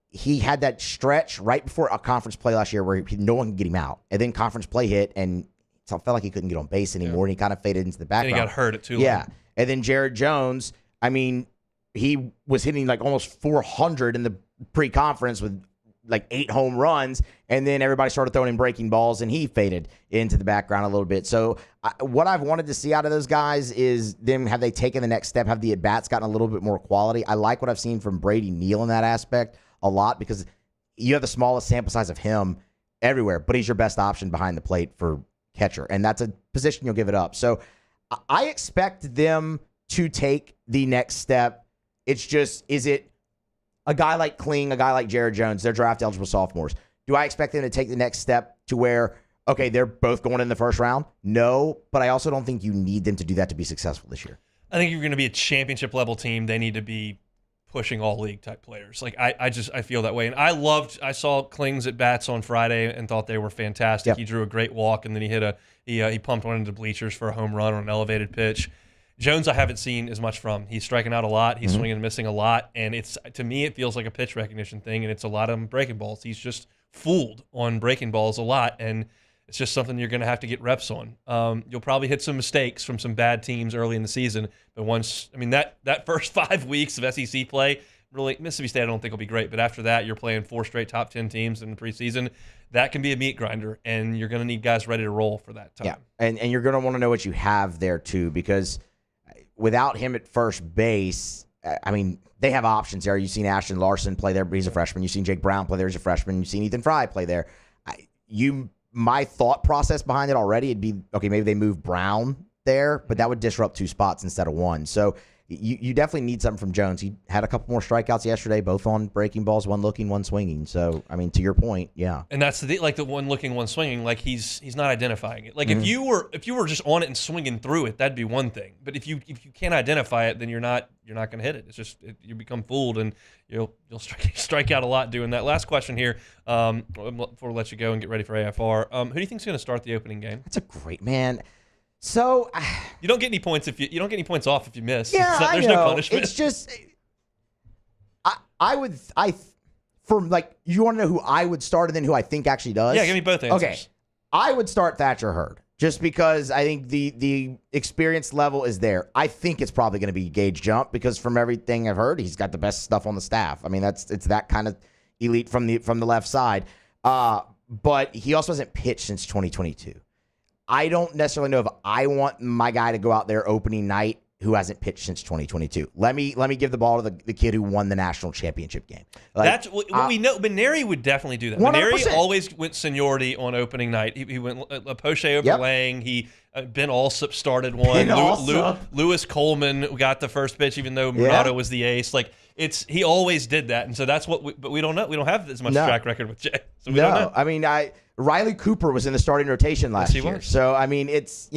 he had that stretch right before a conference play last year where no one could get him out. And then conference play hit, and it felt like he couldn't get on base anymore, and he kind of faded into the background. And he got hurt at too long. Yeah. And then Jared Jones, I mean, he was hitting like almost 400 in the pre-conference with like 8 home runs, and then everybody started throwing in breaking balls, and he faded into the background a little bit. So what I've wanted to see out of those guys is them, have they taken the next step? Have the at-bats gotten a little bit more quality? I like what I've seen from Brady Neal in that aspect a lot, because you have the smallest sample size of him everywhere, but he's your best option behind the plate for catcher, and that's a position you'll give it up. So I expect them to take the next step. It's just, is it a guy like Kling, a guy like Jared Jones? They're draft-eligible sophomores. Do I expect them to take the next step to where, okay, they're both going in the first round? No, but I also don't think you need them to do that to be successful this year. I think if you're going to be a championship-level team, they need to be pushing all-league type players. Like, I feel that way. And I saw Kling's at bats on Friday and thought they were fantastic. Yep. He drew a great walk, and then he pumped one into the bleachers for a home run on an elevated pitch. Jones, I haven't seen as much from. He's striking out a lot. He's swinging and missing a lot. And to me, it feels like a pitch recognition thing, and it's a lot of breaking balls. He's just fooled on breaking balls a lot, and it's just something you're going to have to get reps on. You'll probably hit some mistakes from some bad teams early in the season, but that first 5 weeks of SEC play, really, Mississippi State I don't think will be great, but after that, you're playing 4 straight top 10 teams in the preseason. That can be a meat grinder, and you're going to need guys ready to roll for that time. Yeah, and you're going to want to know what you have there, too, because without him at first base, I mean, they have options there. You've seen Ashton Larson play there, but he's a freshman. You've seen Jake Brown play there as a freshman. You've seen Ethan Fry play there. My thought process behind it already, it'd be, okay, maybe they move Brown there, but that would disrupt 2 spots instead of 1. So you definitely need something from Jones. He had a couple more strikeouts yesterday, both on breaking balls, one looking, one swinging. So, I mean, to your point, yeah. And that's the one looking, one swinging. Like he's not identifying it. Like if you were just on it and swinging through it, that'd be one thing. But if you can't identify it, then you're not going to hit it. It's just you become fooled, and you'll strike out a lot doing that. Last question here, before we let you go and get ready for AFR. Who do you think's going to start the opening game? That's a great man. So you don't get any points if you don't get any points off if you miss. Yeah, there's no punishment. It's just you want to know who I would start and then who I think actually does? Yeah, give me both answers. Okay, I would start Thatcher Hurd just because I think the experience level is there. I think it's probably going to be Gage Jump because from everything I've heard, he's got the best stuff on the staff. I mean, it's that kind of elite from the left side. But he also hasn't pitched since 2022. I don't necessarily know if I want my guy to go out there opening night who hasn't pitched since 2022. Let me give the ball to the kid who won the national championship game. That's what we know. Maneri would definitely do that. 100%. Maneri always went seniority on opening night. He went Poche over Lang. He Ben Alsop started one. Lewis Coleman got the first pitch, even though Murado was the ace. Like he always did that, and so that's what. But we don't know. We don't have as much track record with Jay. So we don't know. I mean, Riley Cooper was in the starting rotation last year. So, I mean, it's,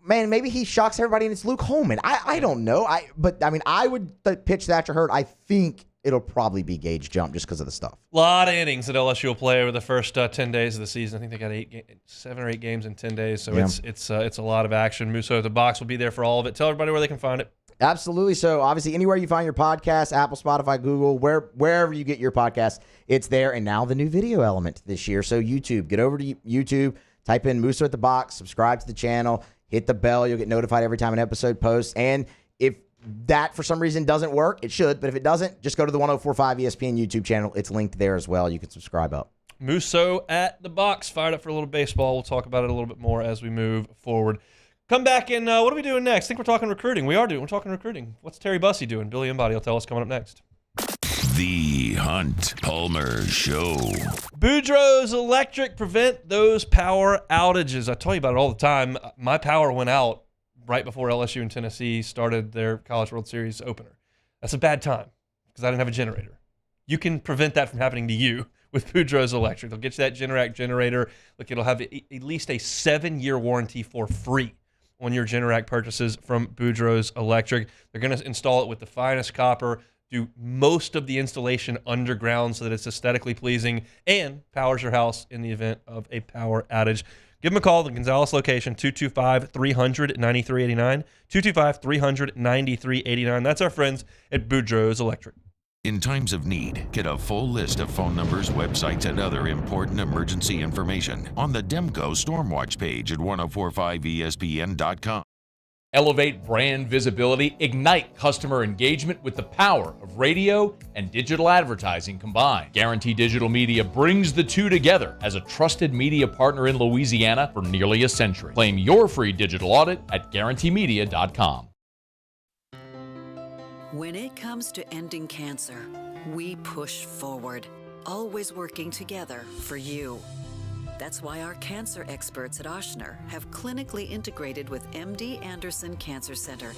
maybe he shocks everybody and it's Luke Holman. I don't know. I would pitch Thatcher Hurd. I think it'll probably be Gage Jump just because of the stuff. A lot of innings that LSU will play over the first 10 days of the season. I think they got 7 or 8 games in 10 days. So it's a lot of action. Musso at the Box will be there for all of it. Tell everybody where they can find it. Absolutely. So obviously anywhere you find your podcast, Apple, Spotify, Google, wherever you get your podcast, it's there. And now the new video element this year. So YouTube, get over to YouTube, type in Musso at the Box, subscribe to the channel, hit the bell. You'll get notified every time an episode posts. And if that for some reason doesn't work, it should. But if it doesn't, just go to the 104.5 ESPN YouTube channel. It's linked there as well. You can subscribe up. Musso at the Box, fired up for a little baseball. We'll talk about it a little bit more as we move forward. Come back and what are we doing next? I think we're talking recruiting. We're talking recruiting. What's Terry Bussey doing? Billy Embody will tell us coming up next. The Hunt Palmer Show. Boudreaux's Electric, prevent those power outages. I tell you about it all the time. My power went out right before LSU and Tennessee started their College World Series opener. That's a bad time because I didn't have a generator. You can prevent that from happening to you with Boudreaux's Electric. They'll get you that Generac generator. Look, it'll have at least a 7-year warranty for free on your Generac purchases from Boudreaux's Electric. They're going to install it with the finest copper, do most of the installation underground so that it's aesthetically pleasing, and powers your house in the event of a power outage. Give them a call at the Gonzales location, 225-300-9389, 225-300-9389. That's our friends at Boudreaux's Electric. In times of need, get a full list of phone numbers, websites, and other important emergency information on the Demco Stormwatch page at 1045ESPN.com. Elevate brand visibility, ignite customer engagement with the power of radio and digital advertising combined. Guarantee Digital Media brings the two together as a trusted media partner in Louisiana for nearly a century. Claim your free digital audit at guaranteemedia.com. When it comes to ending cancer, we push forward, always working together for you. That's why our cancer experts at Ochsner have clinically integrated with MD Anderson Cancer Center.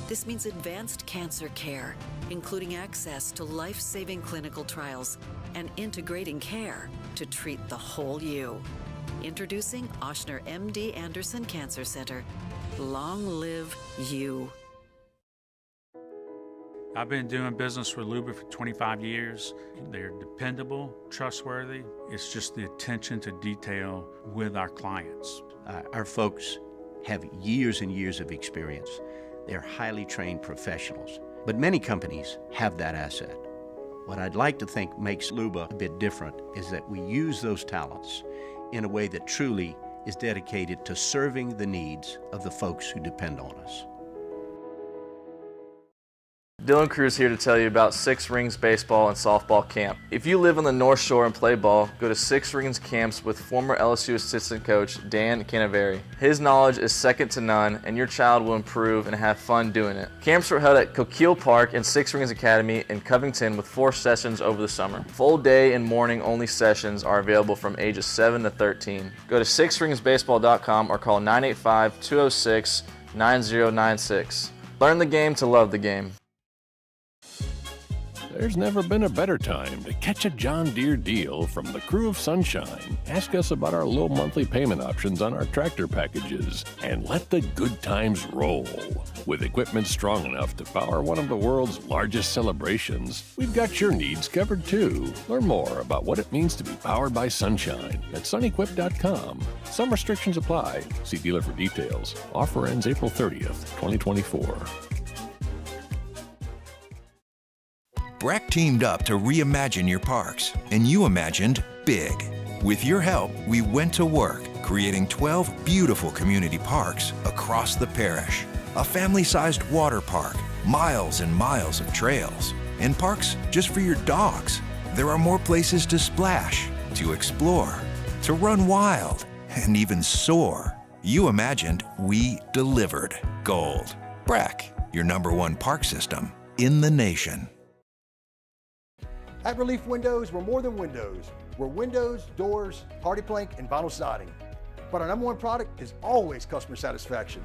This means advanced cancer care, including access to life-saving clinical trials and integrating care to treat the whole you. Introducing Ochsner MD Anderson Cancer Center. Long live you. I've been doing business with Luba for 25 years. They're dependable, trustworthy. It's just the attention to detail with our clients. Our folks have years and years of experience. They're highly trained professionals, but many companies have that asset. What I'd like to think makes Luba a bit different is that we use those talents in a way that truly is dedicated to serving the needs of the folks who depend on us. Dylan Cruz here to tell you about Six Rings Baseball and Softball Camp. If you live on the North Shore and play ball, go to Six Rings Camps with former LSU assistant coach Dan Canaveri. His knowledge is second to none, and your child will improve and have fun doing it. Camps were held at Coquille Park and Six Rings Academy in Covington with 4 sessions over the summer. Full day and morning only sessions are available from ages 7 to 13. Go to sixringsbaseball.com or call 985-206-9096. Learn the game to love the game. There's never been a better time to catch a John Deere deal from the crew of Sunshine. Ask us about our low monthly payment options on our tractor packages and let the good times roll. With equipment strong enough to power one of the world's largest celebrations, we've got your needs covered too. Learn more about what it means to be powered by Sunshine at sunequip.com. Some restrictions apply. See dealer for details. Offer ends April 30th, 2024. Breck teamed up to reimagine your parks, and you imagined big. With your help, we went to work, creating 12 beautiful community parks across the parish. A family-sized water park, miles and miles of trails, and parks just for your dogs. There are more places to splash, to explore, to run wild, and even soar. You imagined, we delivered. Gold. Breck, your #1 park system in the nation. At Relief Windows, we're more than windows. We're windows, doors, hardy plank, and vinyl siding. But our #1 product is always customer satisfaction.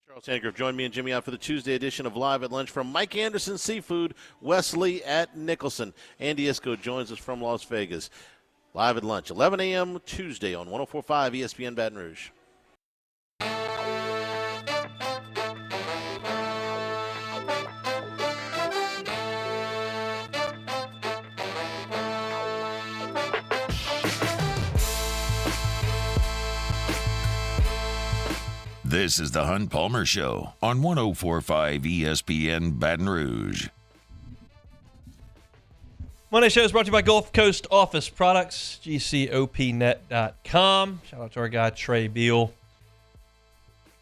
Charles Handgriff joined me and Jimmy out for the Tuesday edition of Live at Lunch from Mike Anderson Seafood, Wesley at Nicholson. Andy Isco joins us from Las Vegas. Live at Lunch, 11 a.m. Tuesday on 104.5 ESPN Baton Rouge. This is the Hunt Palmer Show on 104.5 ESPN Baton Rouge. Monday show is brought to you by Gulf Coast Office Products, GCOPnet.com. Shout out to our guy, Trey Beal.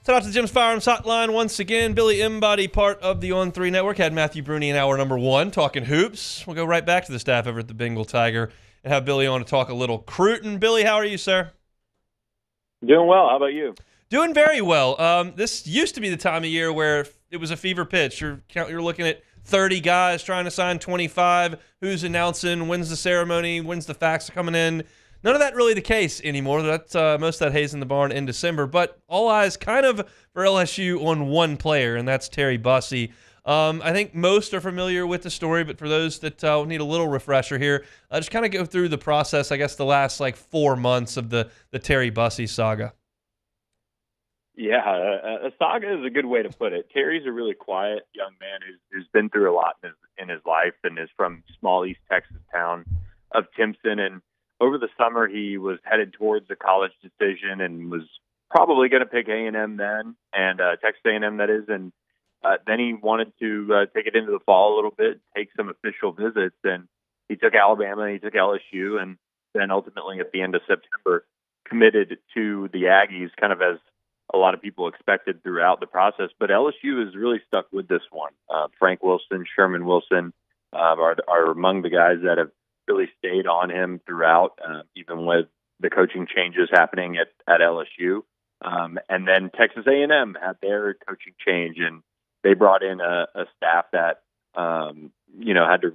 Shout out to Jim's Firearms Hotline once again. Billy Embody, part of the On3 Network, had Matthew Brune in hour #1 talking hoops. We'll go right back to the staff over at the Bengal Tiger and have Billy on to talk a little Cruton. Billy, how are you, sir? Doing well. How about you? Doing very well. This used to be the time of year where it was a fever pitch. You're looking at 30 guys trying to sign 25. Who's announcing? When's the ceremony? When's the fax coming in? None of that really the case anymore. That's most of that haze in the barn in December. But all eyes kind of for LSU on one player, and that's Terry Bussey. I think most are familiar with the story, but for those that need a little refresher here, just kind of go through the process, I guess, the last 4 months of the Terry Bussey saga. Yeah, a saga is a good way to put it. Terry's a really quiet young man who's been through a lot in his life and is from small East Texas town of Timpson. And over the summer, he was headed towards a college decision and was probably going to pick A&M then, and Texas A&M that is. And then he wanted to take it into the fall a little bit, take some official visits. And he took Alabama, he took LSU, and then ultimately at the end of September committed to the Aggies, kind of as a lot of people expected throughout the process. But LSU has really stuck with this one. Frank Wilson, Sherman Wilson are among the guys that have really stayed on him throughout, even with the coaching changes happening at LSU. And then Texas A&M had their coaching change, and they brought in a staff that had to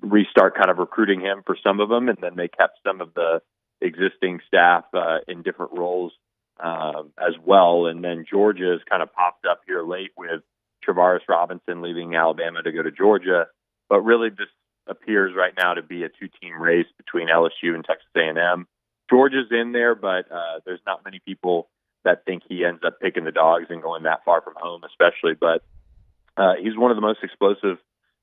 restart kind of recruiting him for some of them, and then they kept some of the existing staff in different roles as well. And then Georgia has kind of popped up here late with Travaris Robinson leaving Alabama to go to Georgia. But really this appears right now to be a two-team race between LSU and Texas A&M. Georgia's in there, but there's not many people that think he ends up picking the dogs and going that far from home, especially. But he's one of the most explosive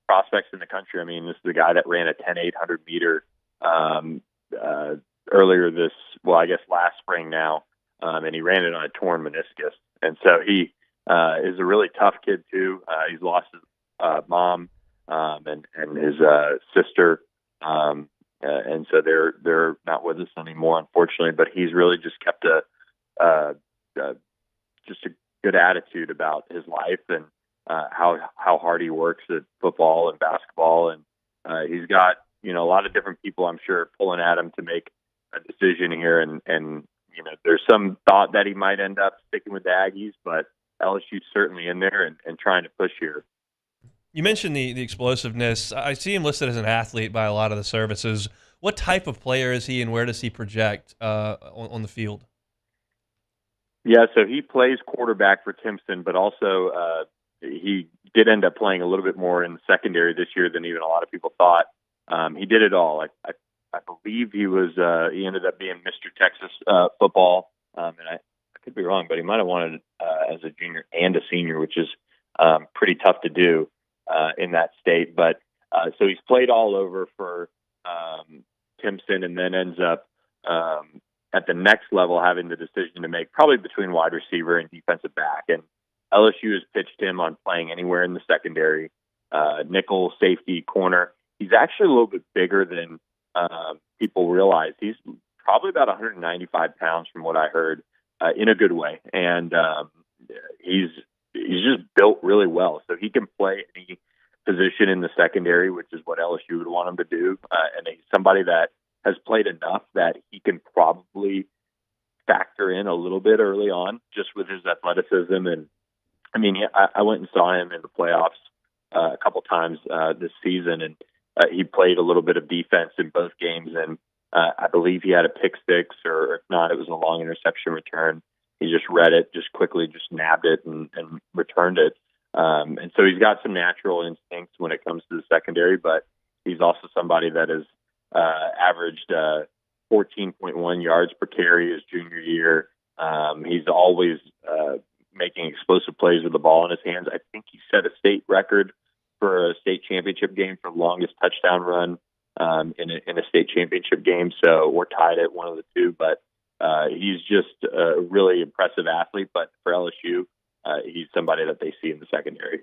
prospects in the country. I mean, this is the guy that ran a 10,800 meter earlier last spring now, and he ran it on a torn meniscus. And so he is a really tough kid too. He's lost his mom and his sister, and so they're not with us anymore, unfortunately. But he's really just kept a good attitude about his life and how hard he works at football and basketball. And he's got a lot of different people, I'm sure, pulling at him to make a decision here. And there's some thought that he might end up sticking with the Aggies, but LSU's certainly in there and trying to push here. You mentioned the explosiveness. I see him listed as an athlete by a lot of the services. What type of player is he, and where does he project on the field? Yeah, so he plays quarterback for Timpson, but also he did end up playing a little bit more in the secondary this year than even a lot of people thought. He did it all. I believe he ended up being Mr. Texas football, and I could be wrong, but he might have won it as a junior and a senior, which is pretty tough to do in that state. But so he's played all over for Timpson, and then ends up at the next level having the decision to make, probably between wide receiver and defensive back. And LSU has pitched him on playing anywhere in the secondary, nickel, safety, corner. He's actually a little bit bigger than people realize. He's probably about 195 pounds from what I heard, in a good way. And he's just built really well. So he can play any position in the secondary, which is what LSU would want him to do. And he's somebody that has played enough that he can probably factor in a little bit early on just with his athleticism. And I mean, I went and saw him in the playoffs a couple times this season, and he played a little bit of defense in both games. And I believe he had a pick six, or if not, it was a long interception return. He just read it, just quickly, just nabbed it and returned it. And so he's got some natural instincts when it comes to the secondary, but he's also somebody that has averaged 14.1 yards per carry his junior year. He's always making explosive plays with the ball in his hands. I think he set a state record for a state championship game for longest touchdown run in a state championship game. So we're tied at one of the two, but he's just a really impressive athlete. But for LSU, he's somebody that they see in the secondary.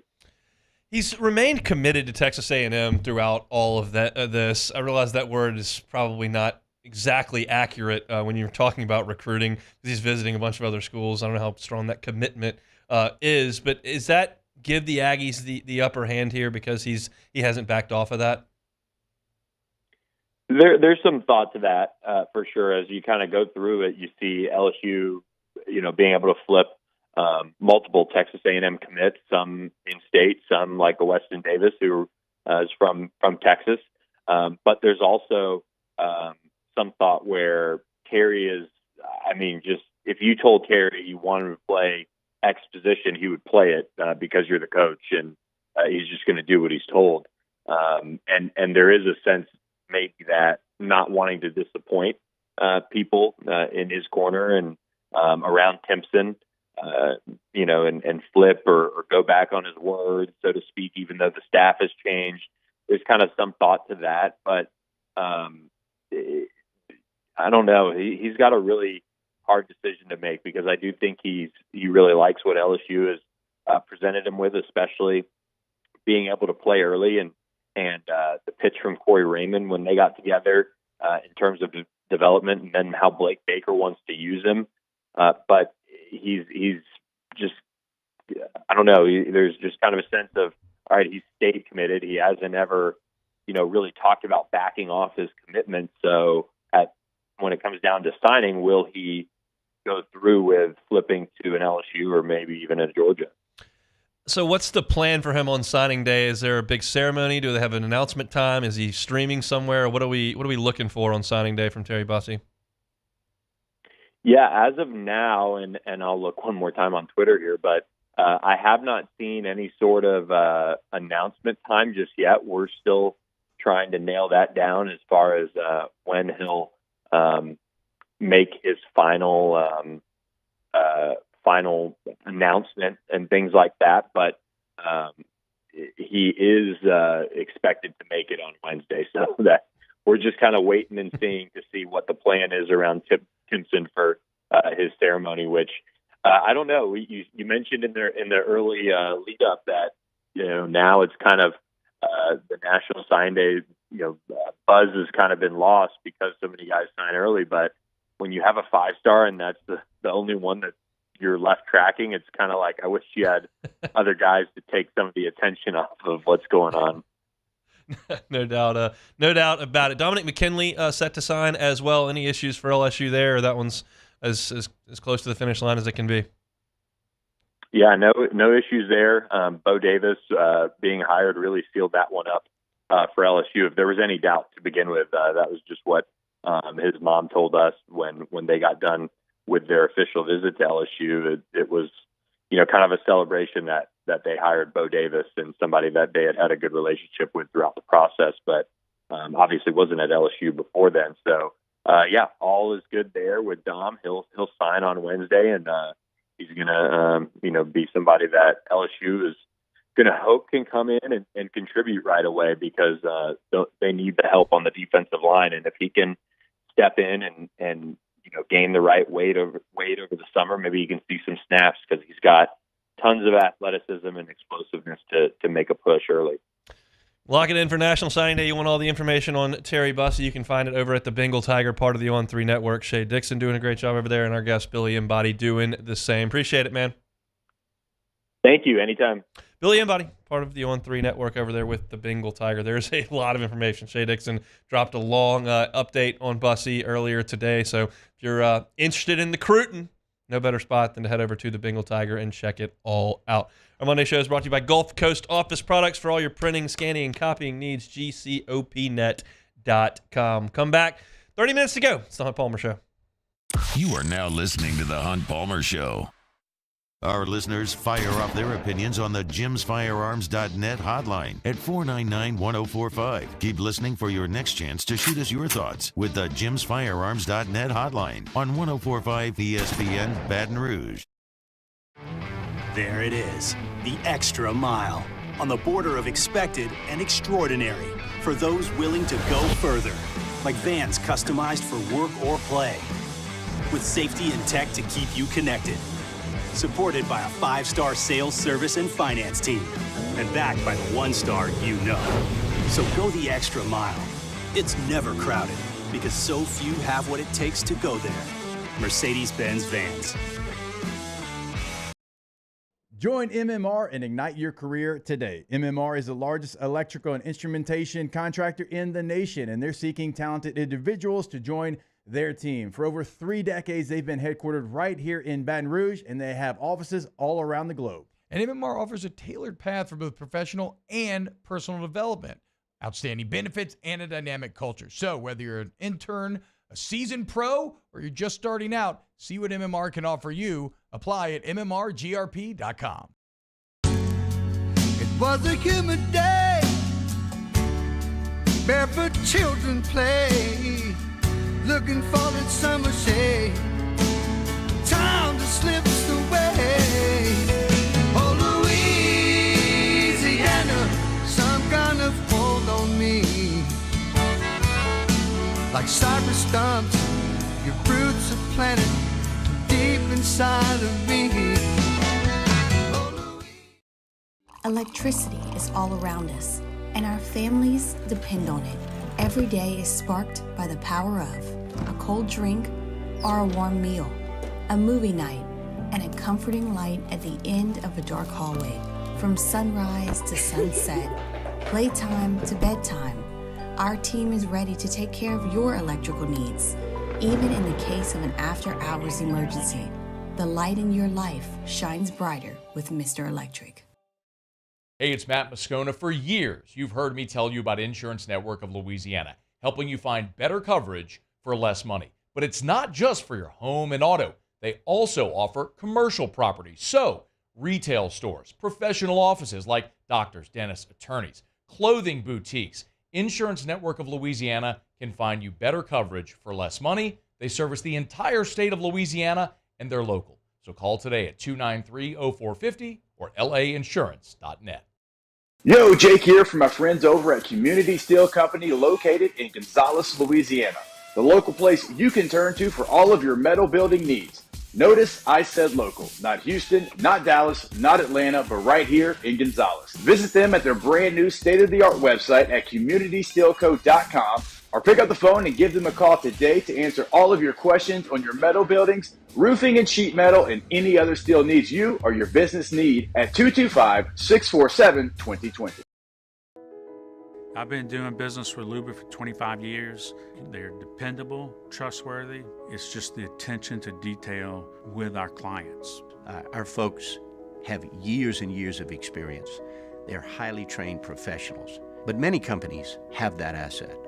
He's remained committed to Texas A&M throughout all of this. I realize that word is probably not exactly accurate when you're talking about recruiting, because he's visiting a bunch of other schools. I don't know how strong that commitment is, but is that give the Aggies the upper hand here because he hasn't backed off of that? There's some thought to that for sure. As you kind of go through it, you see LSU, being able to flip multiple Texas A&M commits, some in state, some like a Weston Davis who is from Texas. But there's also some thought where Terry is, just if you told Terry you wanted to play X position, he would play it because you're the coach, and he's just going to do what he's told. And there is a sense maybe that not wanting to disappoint people in his corner and around Timpson, and flip or go back on his word, so to speak, even though the staff has changed. There's kind of some thought to that, but I don't know. He's got a really hard decision to make, because I do think he really likes what LSU has presented him with, especially being able to play early and the pitch from Corey Raymond when they got together in terms of development, and then how Blake Baker wants to use him. But he's just, I don't know. There's just kind of a sense of, all right, he's stayed committed. He hasn't ever, really talked about backing off his commitment. So when it comes down to signing, will he go through with flipping to an LSU or maybe even a Georgia? So what's the plan for him on signing day? Is there a big ceremony? Do they have an announcement time? Is he streaming somewhere? What are we looking for on signing day from Terry Bussey? Yeah, as of now, and I'll look one more time on Twitter here, but I have not seen any sort of announcement time just yet. We're still trying to nail that down as far as when he'll make his final announcement and things like that. But he is expected to make it on Wednesday, so that we're just kind of waiting and seeing to see what the plan is around Timpson for his ceremony, which I don't know. You mentioned in their early lead up that now it's kind of the National Sign Day buzz has kind of been lost because so many guys sign early. But when you have a 5-star and that's the only one that you're left tracking, it's kind of like I wish you had other guys to take some of the attention off of what's going on. No doubt about it. Dominic McKinley set to sign as well. Any issues for LSU there, or that one's as close to the finish line as it can be? Yeah, no issues there. Bo Davis being hired really sealed that one up for LSU. If there was any doubt to begin with, that was just what his mom told us when they got done with their official visit to LSU. It was kind of a celebration that they hired Bo Davis and somebody that they had a good relationship with throughout the process, but obviously wasn't at LSU before then. So yeah, all is good there with Dom. He'll sign on Wednesday, and he's gonna be somebody that LSU is gonna hope can come in and contribute right away, because they need the help on the defensive line, and if he can step in and gain the right weight over the summer, maybe you can see some snaps, because he's got tons of athleticism and explosiveness to make a push early. Lock it in for National Signing Day. You want all the information on Terry Bussey, you can find it over at the Bengal Tiger, part of the On3 Network. Shay Dixon doing a great job over there, and our guest Billy Embody doing the same. Appreciate it, man. Thank you. Anytime. Billy Embody, part of the On3 Network over there with the Bengal Tiger. There's a lot of information. Shay Dixon dropped a long update on Bussey earlier today, so if you're interested in the Cruton, no better spot than to head over to the Bengal Tiger and check it all out. Our Monday show is brought to you by Gulf Coast Office Products. For all your printing, scanning, and copying needs, gcopnet.com. Come back. 30 minutes to go. It's the Hunt Palmer Show. You are now listening to the Hunt Palmer Show. Our listeners fire off their opinions on the jimsfirearms.net hotline at 499-1045. Keep listening for your next chance to shoot us your thoughts with the jimsfirearms.net hotline on 1045 ESPN Baton Rouge. There it is, the extra mile, on the border of expected and extraordinary, for those willing to go further, like vans customized for work or play, with safety and tech to keep you connected. Supported by a 5-star sales, service, and finance team, and backed by the 1-star you know. So go the extra mile. It's never crowded, because so few have what it takes to go there. Mercedes-Benz Vans. Join MMR and ignite your career today. MMR is the largest electrical and instrumentation contractor in the nation, and they're seeking talented individuals to join their team. For over 3 decades, they've been headquartered right here in Baton Rouge, and they have offices all around the globe. And MMR offers a tailored path for both professional and personal development, outstanding benefits, and a dynamic culture. So whether you're an intern, a seasoned pro, or you're just starting out, see what MMR can offer you. Apply at mmrgrp.com. It was a humid day, barefoot children play, looking for that summer shade. Time just slips away. Oh, Louisiana, some kind of hold on me. Like cypress stumps, your roots are planted deep inside of me. Electricity is all around us, and our families depend on it. Every day is sparked by the power of a cold drink or a warm meal, a movie night, and a comforting light at the end of a dark hallway. From sunrise to sunset, playtime to bedtime, our team is ready to take care of your electrical needs. Even in the case of an after-hours emergency, the light in your life shines brighter with Mr. Electric. Hey, it's Matt Moscona. For years, you've heard me tell you about Insurance Network of Louisiana, helping you find better coverage for less money. But it's not just for your home and auto. They also offer commercial property. So, retail stores, professional offices like doctors, dentists, attorneys, clothing boutiques. Insurance Network of Louisiana can find you better coverage for less money. They service the entire state of Louisiana, and they're local. So call today at 293-0450 or lainsurance.net. Yo, Jake here from my friends over at Community Steel Company located in Gonzales, Louisiana. The local place you can turn to for all of your metal building needs. Notice I said local, not Houston, not Dallas, not Atlanta, but right here in Gonzales. Visit them at their brand new state-of-the-art website at communitysteelco.com or pick up the phone and give them a call today to answer all of your questions on your metal buildings, roofing and sheet metal, and any other steel needs you or your business need at 225-647-2020. I've been doing business with Luba for 25 years. They're dependable, trustworthy. It's just the attention to detail with our clients. Our folks have years and years of experience. They're highly trained professionals, but many companies have that asset.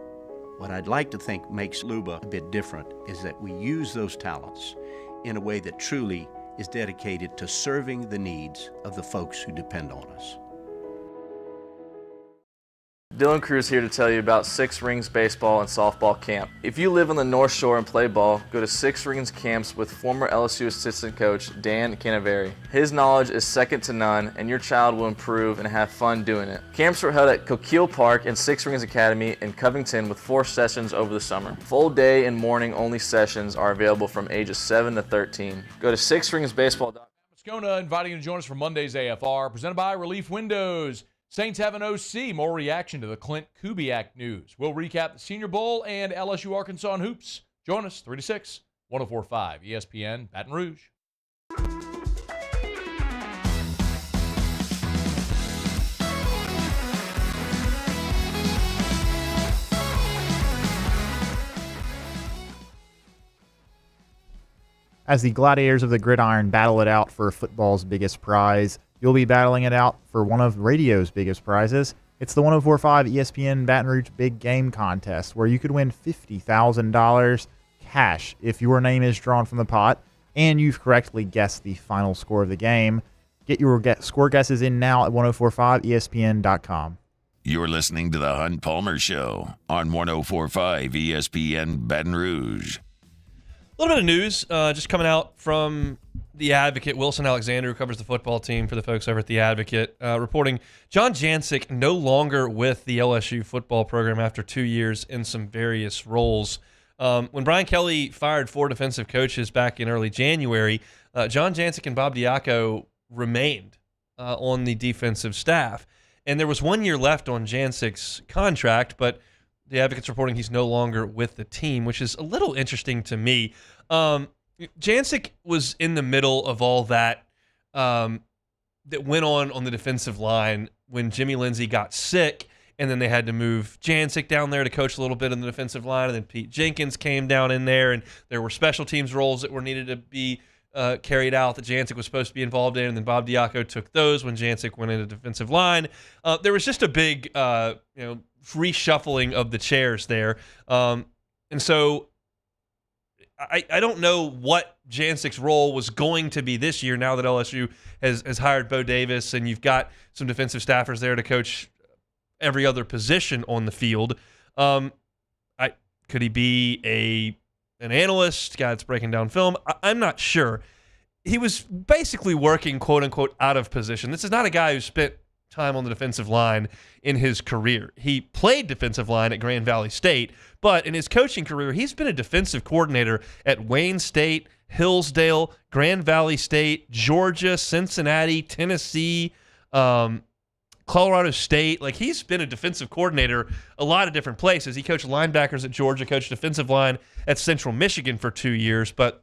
What I'd like to think makes Luba a bit different is that we use those talents in a way that truly is dedicated to serving the needs of the folks who depend on us. Dylan Cruz here to tell you about Six Rings Baseball and Softball Camp. If you live on the North Shore and play ball, go to Six Rings Camps with former LSU assistant coach Dan Canaveri. His knowledge is second to none, and your child will improve and have fun doing it. Camps were held at Coquille Park and Six Rings Academy in Covington with 4 sessions over the summer. Full day and morning only sessions are available from ages 7 to 13. Go to sixringsbaseball.com. Moscona inviting you to join us for Monday's AFR, presented by Relief Windows. Saints have an OC. More reaction to the Klint Kubiak news. We'll recap the Senior Bowl and LSU Arkansas and hoops. Join us 3 to 6, 104.5 ESPN Baton Rouge. As the gladiators of the gridiron battle it out for football's biggest prize, you'll be battling it out for one of radio's biggest prizes. It's the 104.5 ESPN Baton Rouge Big Game Contest, where you could win $50,000 cash if your name is drawn from the pot and you've correctly guessed the final score of the game. Get your score guesses in now at 1045ESPN.com. You're listening to the Hunt Palmer Show on 104.5 ESPN Baton Rouge. A little bit of news just coming out from The Advocate. Wilson Alexander, who covers the football team for the folks over at The Advocate, reporting John Jancic no longer with the LSU football program after 2 years in some various roles. When Brian Kelly fired 4 defensive coaches back in early January, John Jancic and Bob Diaco remained on the defensive staff. And there was 1 year left on Jancic's contract, but The Advocate's reporting he's no longer with the team, which is a little interesting to me. Jancic was in the middle of all that that went on the defensive line when Jimmy Lindsey got sick, and then they had to move Jancic down there to coach a little bit in the defensive line, and then Pete Jenkins came down in there, and there were special teams roles that were needed to be carried out that Jancic was supposed to be involved in, and then Bob Diaco took those when Jancic went into defensive line. There was just a big reshuffling of the chairs there. And so I don't know what Jancic's role was going to be this year now that LSU has hired Bo Davis and you've got some defensive staffers there to coach every other position on the field. Could he be an analyst, guy that's breaking down film? I'm not sure. He was basically working, quote-unquote, out of position. This is not a guy who spent time on the defensive line in his career. He played defensive line at Grand Valley State, but in his coaching career, he's been a defensive coordinator at Wayne State, Hillsdale, Grand Valley State, Georgia, Cincinnati, Tennessee, Colorado State. Like, he's been a defensive coordinator a lot of different places. He coached linebackers at Georgia, coached defensive line at Central Michigan for 2 years, but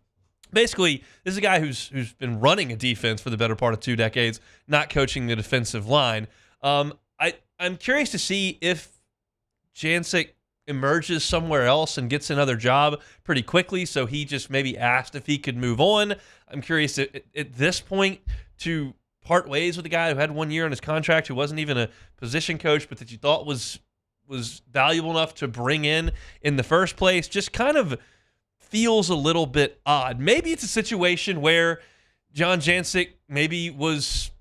basically, this is a guy who's been running a defense for the better part of 2 decades, not coaching the defensive line. I'm curious to see if Jancic emerges somewhere else and gets another job pretty quickly, so he just maybe asked if he could move on. I'm curious at this point to part ways with a guy who had 1 year on his contract, who wasn't even a position coach, but that you thought was valuable enough to bring in the first place, just kind of feels a little bit odd. Maybe it's a situation where John Jancic maybe was,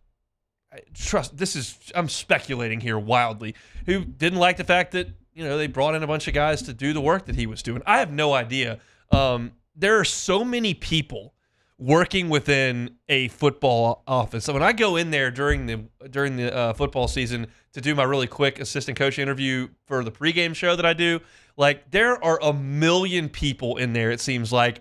I'm speculating here wildly, who didn't like the fact that, they brought in a bunch of guys to do the work that he was doing. I have no idea. There are so many people working within a football office. So when I go in there during the football season to do my really quick assistant coach interview for the pregame show that I do, like, there are a million people in there, it seems like,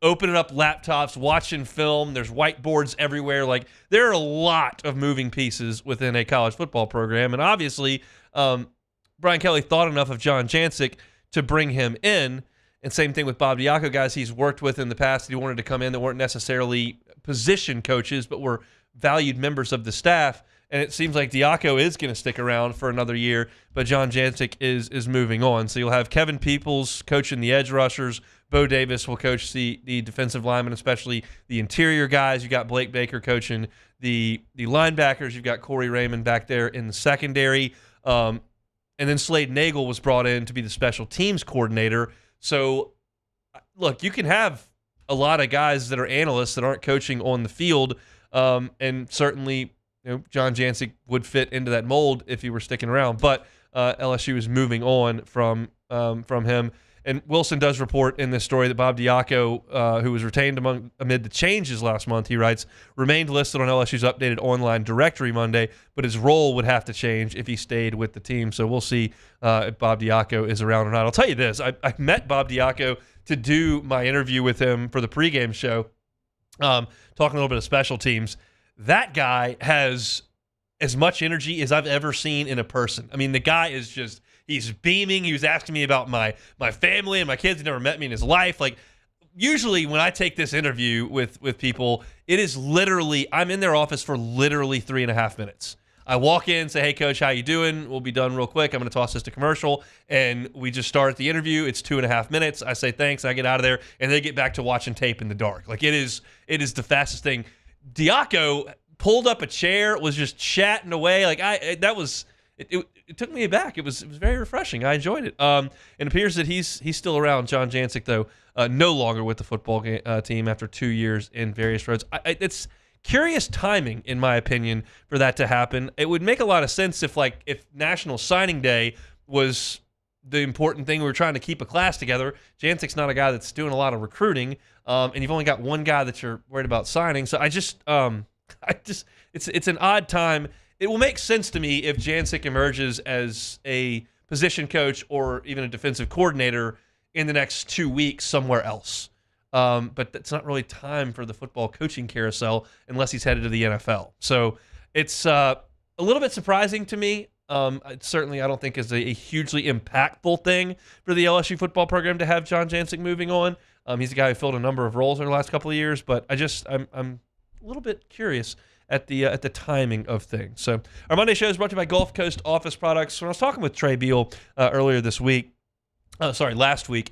opening up laptops, watching film. There's whiteboards everywhere. Like, there are a lot of moving pieces within a college football program. And obviously, Brian Kelly thought enough of John Jancic to bring him in. And same thing with Bob Diaco, guys he's worked with in the past that he wanted to come in that weren't necessarily position coaches, but were valued members of the staff. And it seems like Diaco is going to stick around for another year, but John Jancic is moving on. So you'll have Kevin Peoples coaching the edge rushers. Bo Davis will coach the defensive linemen, especially the interior guys. You got Blake Baker coaching the linebackers. You've got Corey Raymond back there in the secondary. And then Slade Nagel was brought in to be the special teams coordinator. So, look, you can have a lot of guys that are analysts that aren't coaching on the field, and certainly John Jancic would fit into that mold if he were sticking around. But LSU is moving on from him. And Wilson does report in this story that Bob Diaco, who was retained amid the changes last month, he writes, remained listed on LSU's updated online directory Monday, but his role would have to change if he stayed with the team. So we'll see if Bob Diaco is around or not. I'll tell you this. I met Bob Diaco to do my interview with him for the pregame show, talking a little bit of special teams. That guy has as much energy as I've ever seen in a person. I mean, the guy is just... He's beaming. He was asking me about my family and my kids. He never met me in his life. Like, usually when I take this interview with people, it is literally, I'm in their office for literally 3.5 minutes. I walk in, say, hey, Coach, how you doing? We'll be done real quick. I'm going to toss this to commercial. And we just start the interview. It's 2.5 minutes. I say thanks. I get out of there. And they get back to watching tape in the dark. Like, it is the fastest thing. Diaco pulled up a chair, was just chatting away. Like, it took me aback. It was very refreshing. I enjoyed it. It appears that he's still around. John Jancic, though, no longer with the football team after 2 years in various roads. It's curious timing, in my opinion, for that to happen. It would make a lot of sense if National Signing Day was the important thing. We were trying to keep a class together. Jancic's not a guy that's doing a lot of recruiting, and you've only got one guy that you're worried about signing. So it's an odd time. It will make sense to me if Jancic emerges as a position coach or even a defensive coordinator in the next 2 weeks somewhere else. But that's not really time for the football coaching carousel unless he's headed to the NFL. So it's a little bit surprising to me. Certainly, I don't think is a hugely impactful thing for the LSU football program to have John Jancic moving on. He's a guy who filled a number of roles over the last couple of years, but I'm a little bit curious at the timing of things. So our Monday show is brought to you by Gulf Coast Office Products. When I was talking with Trey Beal last week,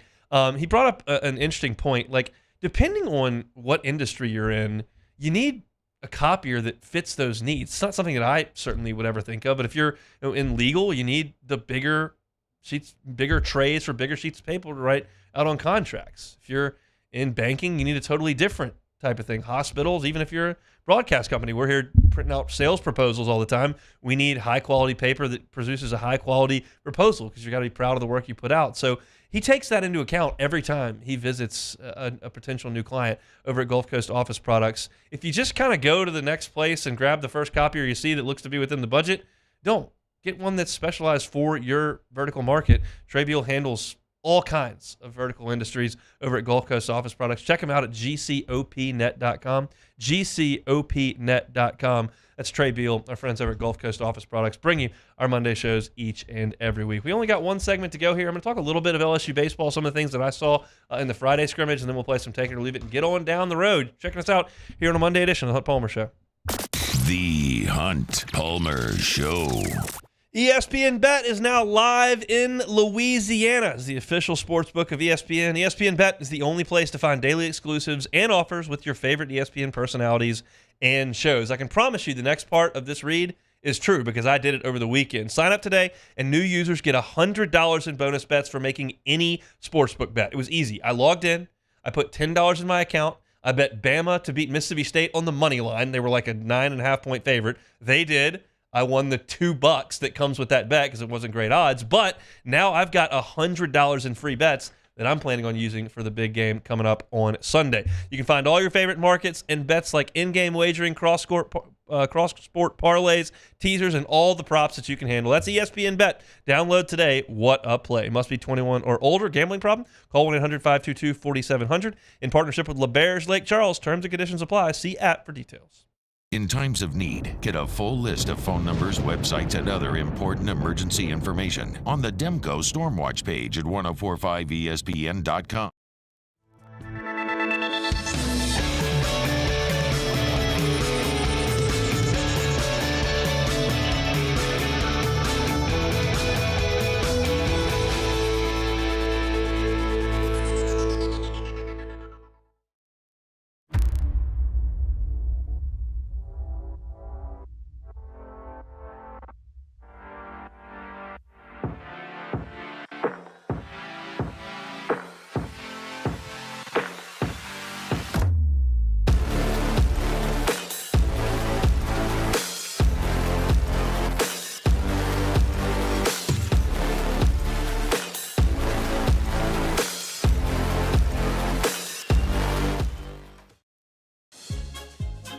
he brought up an interesting point. Like, depending on what industry you're in, you need a copier that fits those needs. It's not something that I certainly would ever think of, but if you're in legal, you need the bigger sheets, bigger trays for bigger sheets of paper to write out on contracts. If you're in banking, you need a totally different type of thing. Hospitals, even if you're a broadcast company, we're here printing out sales proposals all the time. We need high quality paper that produces a high quality proposal because you got to be proud of the work you put out. So he takes that into account every time he visits a potential new client over at Gulf Coast Office Products. If you just kind of go to the next place and grab the first copier you see that looks to be within the budget, don't. Get one that's specialized for your vertical market. Trey Beal handles all kinds of vertical industries over at Gulf Coast Office Products. Check them out at gcopnet.com, gcopnet.com. That's Trey Beal, our friends over at Gulf Coast Office Products, bring you our Monday shows each and every week. We only got one segment to go here. I'm going to talk a little bit of LSU baseball, some of the things that I saw in the Friday scrimmage, and then we'll play some Take It or Leave It and get on down the road. Checking us out here on a Monday edition of the Hunt Palmer Show. The Hunt Palmer Show. ESPN Bet is now live in Louisiana as the official sportsbook of ESPN. ESPN Bet is the only place to find daily exclusives and offers with your favorite ESPN personalities and shows. I can promise you the next part of this read is true because I did it over the weekend. Sign up today and new users get $100 in bonus bets for making any sportsbook bet. It was easy. I logged in. I put $10 in my account. I bet Bama to beat Mississippi State on the money line. They were like a 9.5-point favorite. They did. I won the $2 that comes with that bet because it wasn't great odds. But now I've got $100 in free bets that I'm planning on using for the big game coming up on Sunday. You can find all your favorite markets and bets like in-game wagering, cross-sport parlays, teasers, and all the props that you can handle. That's ESPN Bet. Download today. What a play. Must be 21 or older. Gambling problem? Call 1-800-522-4700. In partnership with LeBears Lake Charles. Terms and conditions apply. See app for details. In times of need, get a full list of phone numbers, websites, and other important emergency information on the Demco Stormwatch page at 1045ESPN.com.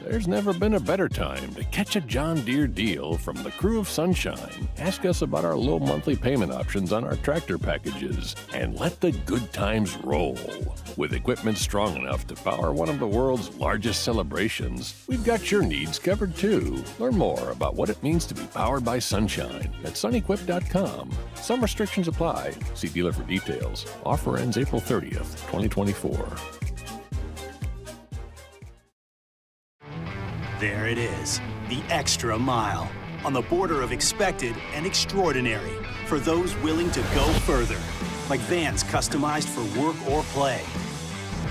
There's never been a better time to catch a John Deere deal from the crew of Sunshine. Ask us about our low monthly payment options on our tractor packages and let the good times roll. With equipment strong enough to power one of the world's largest celebrations, we've got your needs covered too. Learn more about what it means to be powered by Sunshine at sunequip.com. Some restrictions apply. See dealer for details. Offer ends April 30th, 2024. There it is, the extra mile, on the border of expected and extraordinary for those willing to go further, like vans customized for work or play,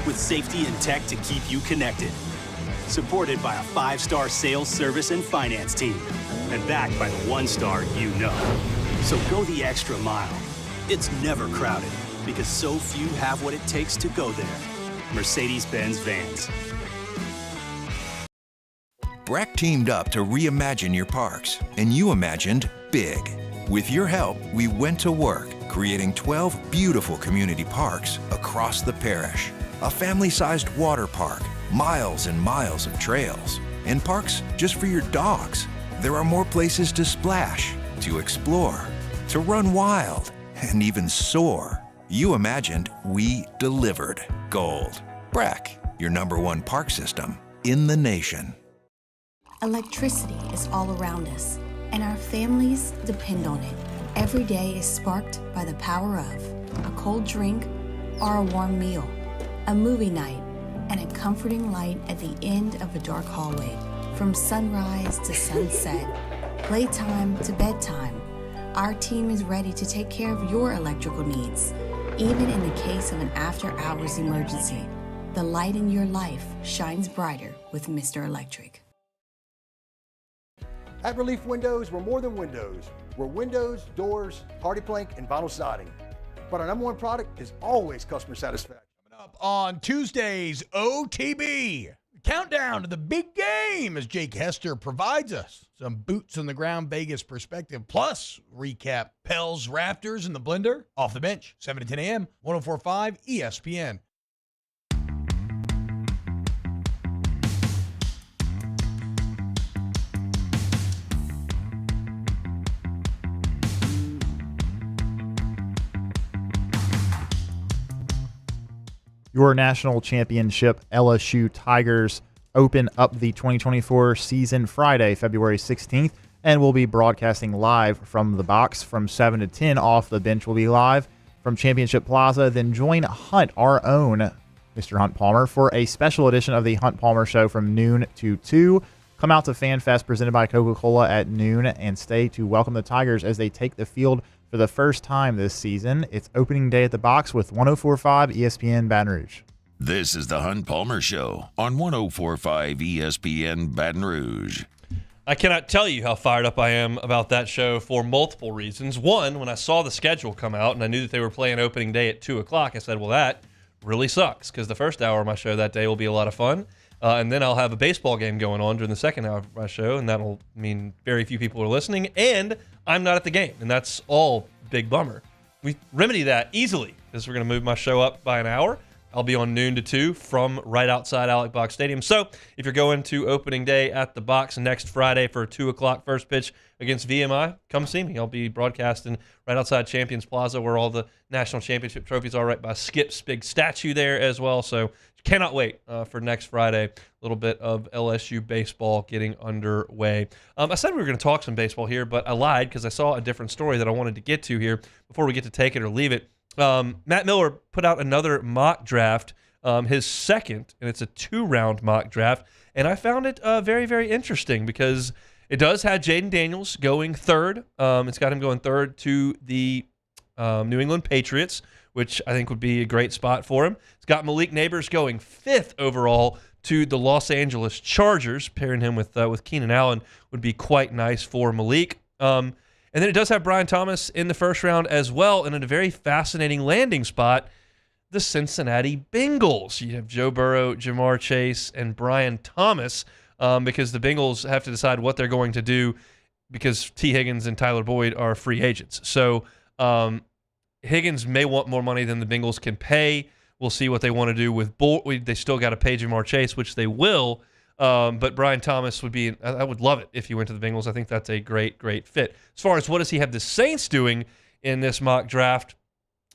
with safety and tech to keep you connected, supported by a 5-star sales, service, and finance team, and backed by the 1-star you know. So go the extra mile. It's never crowded, because so few have what it takes to go there. Mercedes-Benz Vans. Breck teamed up to reimagine your parks, and you imagined big. With your help, we went to work, creating 12 beautiful community parks across the parish. A family-sized water park, miles and miles of trails, and parks just for your dogs. There are more places to splash, to explore, to run wild, and even soar. You imagined, we delivered. Gold. Breck, your #1 park system in the nation. Electricity is all around us, and our families depend on it. Every day is sparked by the power of a cold drink or a warm meal, a movie night, and a comforting light at the end of a dark hallway. From sunrise to sunset, playtime to bedtime, our team is ready to take care of your electrical needs, even in the case of an after-hours emergency. The light in your life shines brighter with Mr. Electric. At Relief Windows, we're more than windows. We're windows, doors, party plank, and vinyl siding. But our #1 product is always customer satisfaction. Coming up on Tuesday's OTB, countdown to the big game as Jake Hester provides us some boots on the ground Vegas perspective, plus recap Pels, Raptors, and the Blender. Off the bench, 7 to 10 a.m., 104.5 ESPN. Your national championship LSU Tigers open up the 2024 season Friday, February 16th, and we'll be broadcasting live from the box from 7 to 10. Off the bench will be live from Championship Plaza. Then join Hunt, our own Mr. Hunt Palmer, for a special edition of the Hunt Palmer Show from noon to 2. Come out to FanFest presented by Coca-Cola at noon and stay to welcome the Tigers as they take the field for the first time this season. It's opening day at the Box with 104.5 ESPN Baton Rouge. This is the Hunt Palmer Show on 104.5 ESPN Baton Rouge. I cannot tell you how fired up I am about that show for multiple reasons. One, when I saw the schedule come out and I knew that they were playing opening day at 2 o'clock, I said, well, that really sucks because the first hour of my show that day will be a lot of fun. And then I'll have a baseball game going on during the second hour of my show, and that'll mean very few people are listening, and I'm not at the game, and that's all big bummer. We remedy that easily because we're going to move my show up by an hour. I'll be on noon to 2 from right outside Alec Box Stadium. So if you're going to opening day at the Box next Friday for a 2 o'clock first pitch against VMI, come see me. I'll be broadcasting right outside Champions Plaza where all the national championship trophies are, right by Skip's big statue there as well. So cannot wait for next Friday. A little bit of LSU baseball getting underway. I said we were going to talk some baseball here, but I lied because I saw a different story that I wanted to get to here before we get to take it or leave it. Matt Miller put out another mock draft, his second, and it's a 2-round mock draft. And I found it very, very interesting because it does have Jaden Daniels going third. It's got him going third to the New England Patriots, which I think would be a great spot for him. It's got Malik Neighbors going 5th overall to the Los Angeles Chargers. Pairing him with Keenan Allen would be quite nice for Malik. And then it does have Brian Thomas in the first round as well, and in a very fascinating landing spot, the Cincinnati Bengals. You have Joe Burrow, Jamar Chase, and Brian Thomas because the Bengals have to decide what they're going to do because T. Higgins and Tyler Boyd are free agents. So Higgins may want more money than the Bengals can pay. We'll see what they want to do with Boyd. They still got to pay Jamar Chase, which they will. But Brian Thomas would be, I would love it if he went to the Bengals. I think that's a great, great fit. As far as what does he have the Saints doing in this mock draft,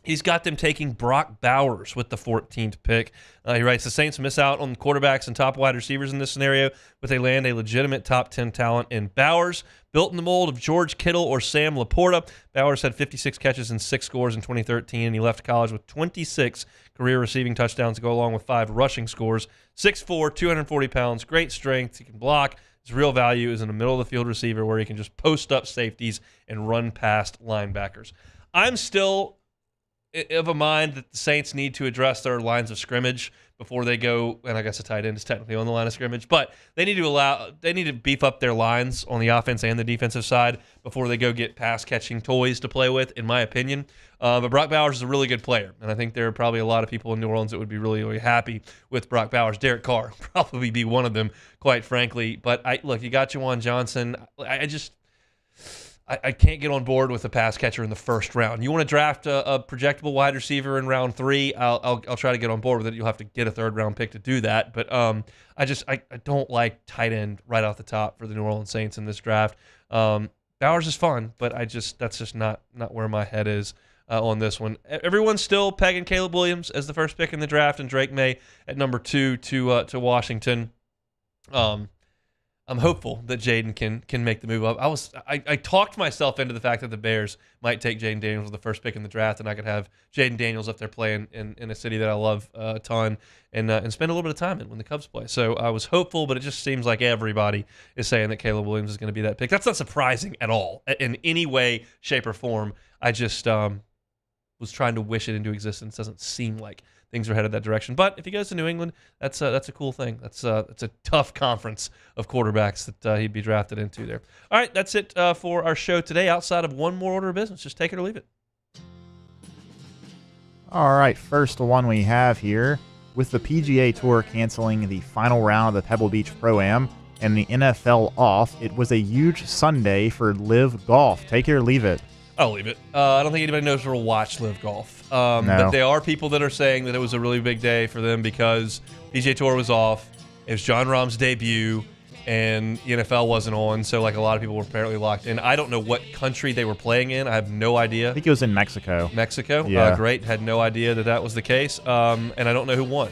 he's got them taking Brock Bowers with the 14th pick. He writes, the Saints miss out on quarterbacks and top wide receivers in this scenario, but they land a legitimate top 10 talent in Bowers. Built in the mold of George Kittle or Sam Laporta, Bowers had 56 catches and 6 scores in 2013, and he left college with 26 career receiving touchdowns to go along with 5 rushing scores. 6'4", 240 pounds, great strength. He can block. His real value is in a middle-of-the-field receiver where he can just post up safeties and run past linebackers. I'm still of a mind that the Saints need to address their lines of scrimmage before they go, and I guess a tight end is technically on the line of scrimmage, but they need to beef up their lines on the offense and the defensive side before they go get pass-catching toys to play with, in my opinion. But Brock Bowers is a really good player, and I think there are probably a lot of people in New Orleans that would be really, really happy with Brock Bowers. Derek Carr would probably be one of them, quite frankly. But look, you got Juwan Johnson. I can't get on board with a pass catcher in the first round. You want to draft a projectable wide receiver in round 3, I'll try to get on board with it. You'll have to get a 3rd-round pick to do that. But I don't like tight end right off the top for the New Orleans Saints in this draft. Bowers is fun, but that's just not where my head is on this one. Everyone's still pegging Caleb Williams as the first pick in the draft and Drake May at number 2 to Washington. I'm hopeful that Jaden can make the move up. I talked myself into the fact that the Bears might take Jaden Daniels with the first pick in the draft, and I could have Jaden Daniels up there playing in a city that I love a ton and spend a little bit of time in when the Cubs play. So I was hopeful, but it just seems like everybody is saying that Caleb Williams is going to be that pick. That's not surprising at all in any way, shape, or form. I just was trying to wish it into existence. Doesn't seem like things are headed that direction. But if he goes to New England, that's a cool thing. It's a tough conference of quarterbacks that he'd be drafted into there. All right, that's it for our show today. Outside of one more order of business, just take it or leave it. All right, first one we have here. With the PGA Tour canceling the final round of the Pebble Beach Pro-Am and the NFL off, it was a huge Sunday for LIV Golf. Take it or leave it. I'll leave it. I don't think anybody knows where to watch LIV Golf. No. But there are people that are saying that it was a really big day for them because PGA Tour was off. It was Jon Rahm's debut, and the NFL wasn't on, so like a lot of people were apparently locked in. I don't know what country they were playing in. I have no idea. I think it was in Mexico. Mexico? Yeah. Great. Had no idea that was the case. And I don't know who won.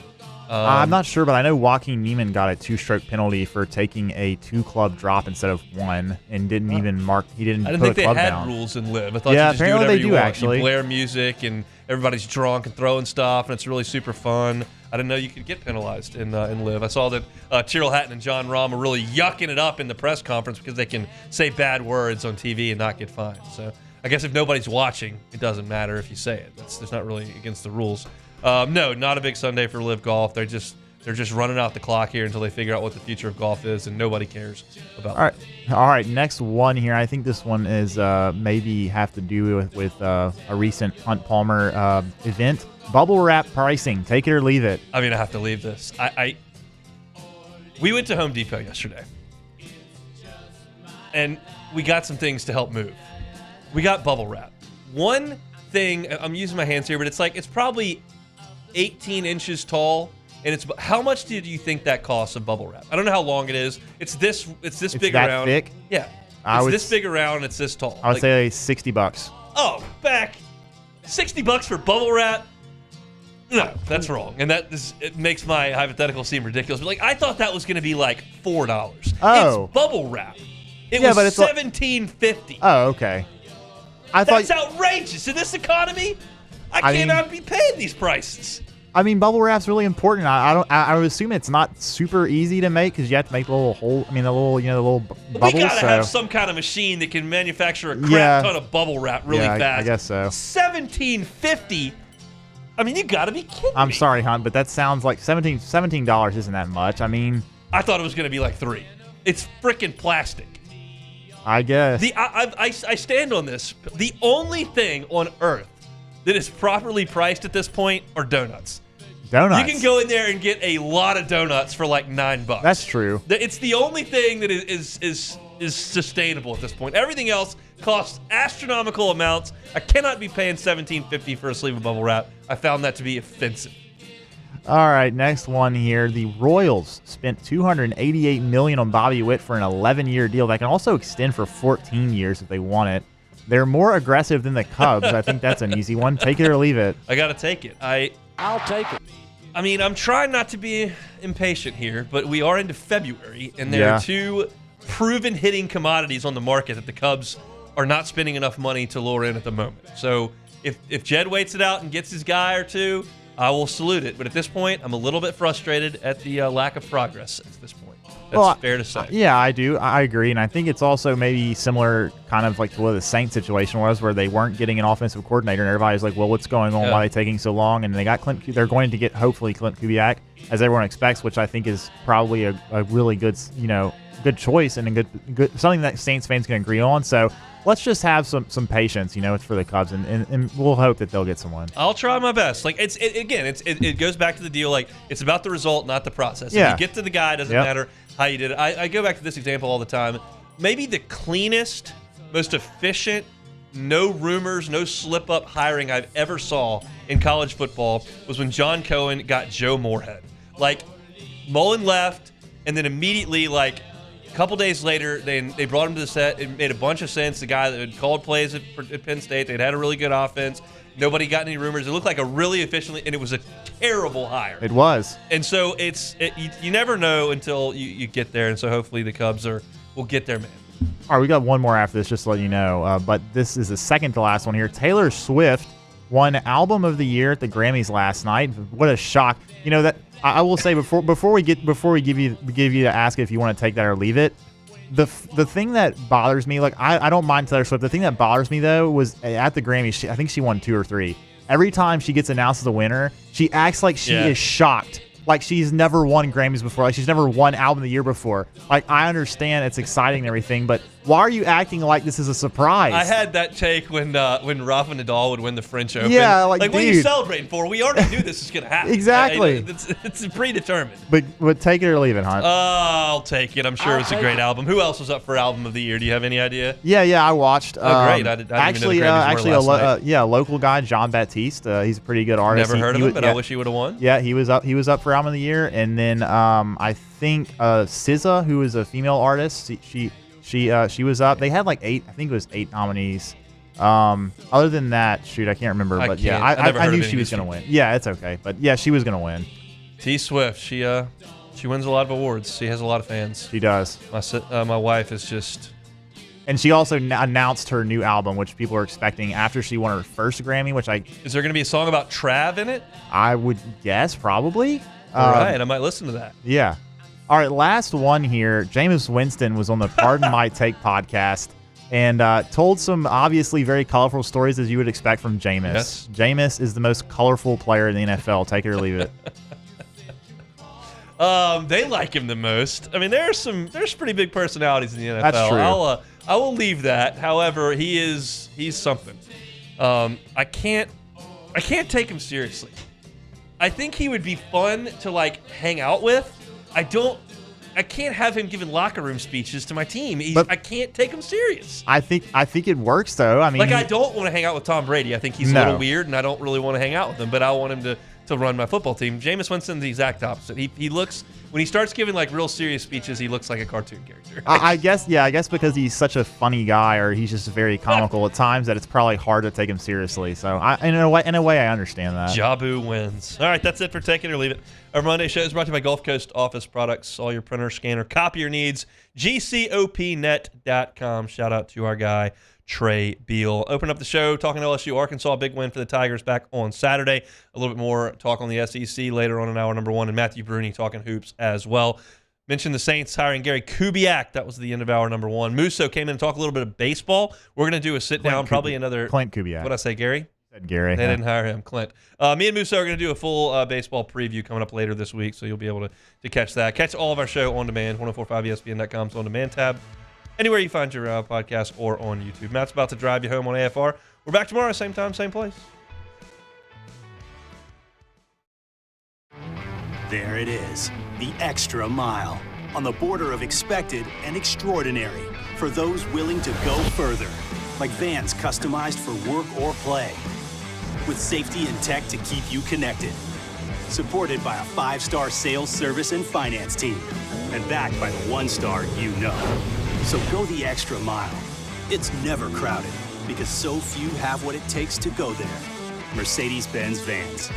I'm not sure, but I know Joaquin Niemann got a 2-stroke penalty for taking a 2-club drop instead of 1 and didn't even mark. He didn't. I didn't put think a club they had down. rules in LIV. I thought Yeah, you just do apparently whatever they you do want. actually. You blare music and everybody's drunk and throwing stuff, and it's really super fun. I didn't know you could get penalized in Live. I saw that Tyrrell Hatton and John Rahm are really yucking it up in the press conference because they can say bad words on TV and not get fined. So I guess if nobody's watching, it doesn't matter if you say it. It's not really against the rules. No, not a big Sunday for Live Golf. They're just running out the clock here until they figure out what the future of golf is, and nobody cares about it. All right. Next one here. I think this one is maybe have to do with a recent Hunt Palmer event. Bubble wrap pricing. Take it or leave it. I mean, I have to leave this. We went to Home Depot yesterday, and we got some things to help move. We got bubble wrap. One thing, I'm using my hands here, but it's probably 18 inches tall. And how much did you think that costs of bubble wrap? I don't know how long it is. It's this big that around. Thick? Yeah. It's this big around and it's this tall. I would say $60. Oh, back. $60 for bubble wrap? No, that's wrong. And it makes my hypothetical seem ridiculous. But I thought that was going to be like $4. Oh. It's bubble wrap. It was $17.50. Oh, okay. That's outrageous in this economy. I cannot be paying these prices. I mean, bubble wrap's really important. I would assume it's not super easy to make because you have to make the little hole. I mean, the little bubbles. We gotta have some kind of machine that can manufacture a crap ton of bubble wrap really fast. I guess so. $17.50. I mean, you gotta be kidding me. I'm sorry, Hunt, but that sounds like $17 isn't that much. I mean, I thought it was gonna be like $3. It's freaking plastic. I guess. I stand on this. The only thing on earth that is properly priced at this point are donuts. Donuts. You can go in there and get a lot of donuts for like $9. That's true. It's the only thing that is sustainable at this point. Everything else costs astronomical amounts. I cannot be paying $17.50 for a sleeve of bubble wrap. I found that to be offensive. All right, next one here. The Royals spent $288 million on Bobby Witt for an 11-year deal that can also extend for 14 years if they want it. They're more aggressive than the Cubs. I think that's an easy one. Take it or leave it. I got to take it. I'll take it. I mean, I'm trying not to be impatient here, but we are into February, and there are two proven hitting commodities on the market that the Cubs are not spending enough money to lure in at the moment. So if Jed waits it out and gets his guy or two, I will salute it. But at this point, I'm a little bit frustrated at the lack of progress at this point. That's fair to say. Yeah, I do. I agree. And I think it's also maybe similar kind of like to what the Saints situation was where they weren't getting an offensive coordinator and everybody's like, well, what's going on? Why are they taking so long? And they got Klint. They're going to get hopefully Klint Kubiak, as everyone expects, which I think is probably a really good, good choice and a good something that Saints fans can agree on. So let's just have some patience. It's for the Cubs, and we'll hope that they'll get someone. I'll try my best. It goes back to the deal. It's about the result, not the process. Yeah. If you get to the guy, it doesn't matter how you did it. I go back to this example all the time. Maybe the cleanest, most efficient, no rumors, no slip-up hiring I've ever saw in college football was when John Cohen got Joe Moorhead. Mullen left, and then immediately, a couple days later, they brought him to the set. It made a bunch of sense. The guy that had called plays at Penn State, they'd had a really good offense. Nobody got any rumors. It looked like a really efficiently, and it was a terrible hire. It was. And so you never know until you get there. And so hopefully the Cubs will get there, man. All right, we got one more after this, just to let you know. But this is the second to last one here. Taylor Swift won Album of the Year at the Grammys last night. What a shock! That I will say before we give you to ask if you want to take that or leave it. The thing that bothers me, I don't mind Taylor Swift. The thing that bothers me though was at the Grammys, I think she won 2 or 3. Every time she gets announced as a winner, she acts like she is shocked. Like she's never won Grammys before. Like she's never won Album of the Year before. I understand it's exciting and everything, but why are you acting like this is a surprise? I had that take when Rafa Nadal would win the French Open. Yeah, what are you dude. celebrating for? We already knew this was going to happen. Exactly. It's predetermined. But take it or leave it, Hunt. I'll take it. I'm sure it's a great album. Who else was up for Album of the Year? Do you have any idea? Yeah, I watched. Oh, great. I didn't actually, even know the Grammys were last night. A local guy, John Baptiste. He's a pretty good artist. Never heard of him, but I wish he would have won. Yeah, he was up. He was up for Album of the Year, and then I think SZA, who is a female artist, she was up. They had 8. I think it was 8 nominees. Other than that, I can't remember. But I knew she was going to win. Yeah, it's okay. But yeah, she was going to win. T Swift, she wins a lot of awards. She has a lot of fans. She does. My wife is just And she also announced her new album, which people are expecting after she won her first Grammy, Is there going to be a song about Trav in it? I would guess, probably. All right, I might listen to that. Yeah. All right, last one here. Jameis Winston was on the Pardon My Take podcast and told some obviously very colorful stories as you would expect from Jameis. Yes. Jameis is the most colorful player in the NFL. Take it or leave it. They like him the most. I mean, there's pretty big personalities in the NFL. That's true. I will leave that. However, he's something. I can't take him seriously. I think he would be fun to like hang out with. I can't have him giving locker room speeches to my team. I can't take him serious. I think it works though. I mean, I don't want to hang out with Tom Brady. I think he's a little weird, and I don't really want to hang out with him. But I want him to run my football team. Jameis Winston's the exact opposite. He looks, when he starts giving like real serious speeches, he looks like a cartoon character. I guess because he's such a funny guy, or he's just very comical at times, that it's probably hard to take him seriously. So in a way, I understand that. Jabu wins. All right, that's it for Take It or Leave It. Our Monday show is brought to you by Gulf Coast Office Products. All your printer, scanner, copier needs. GCOPnet.com. Shout out to our guy, Trey Beal. Open up the show talking LSU, Arkansas, big win for the Tigers back on Saturday. A little bit more talk on the SEC later on in hour number 1, and Matthew Brune talking hoops as well. Mentioned the Saints hiring Gary Kubiak. That was the end of hour number 1. Musso came in and talked a little bit of baseball. We're going to do a sit-down, probably another... Klint Kubiak. What'd I say, Gary? Said Gary. They didn't hire him, Klint. Me and Musso are going to do a full baseball preview coming up later this week, so you'll be able to catch that. Catch all of our show on demand, 1045ESPN.com's on demand tab. Anywhere you find your podcast or on YouTube. Matt's about to drive you home on AFR. We're back tomorrow, same time, same place. There it is, the extra mile, on the border of expected and extraordinary, for those willing to go further, like vans customized for work or play, with safety and tech to keep you connected, supported by a 5-star sales, service, and finance team, and backed by the 1-star you know. So go the extra mile. It's never crowded, because so few have what it takes to go there. Mercedes-Benz Vans.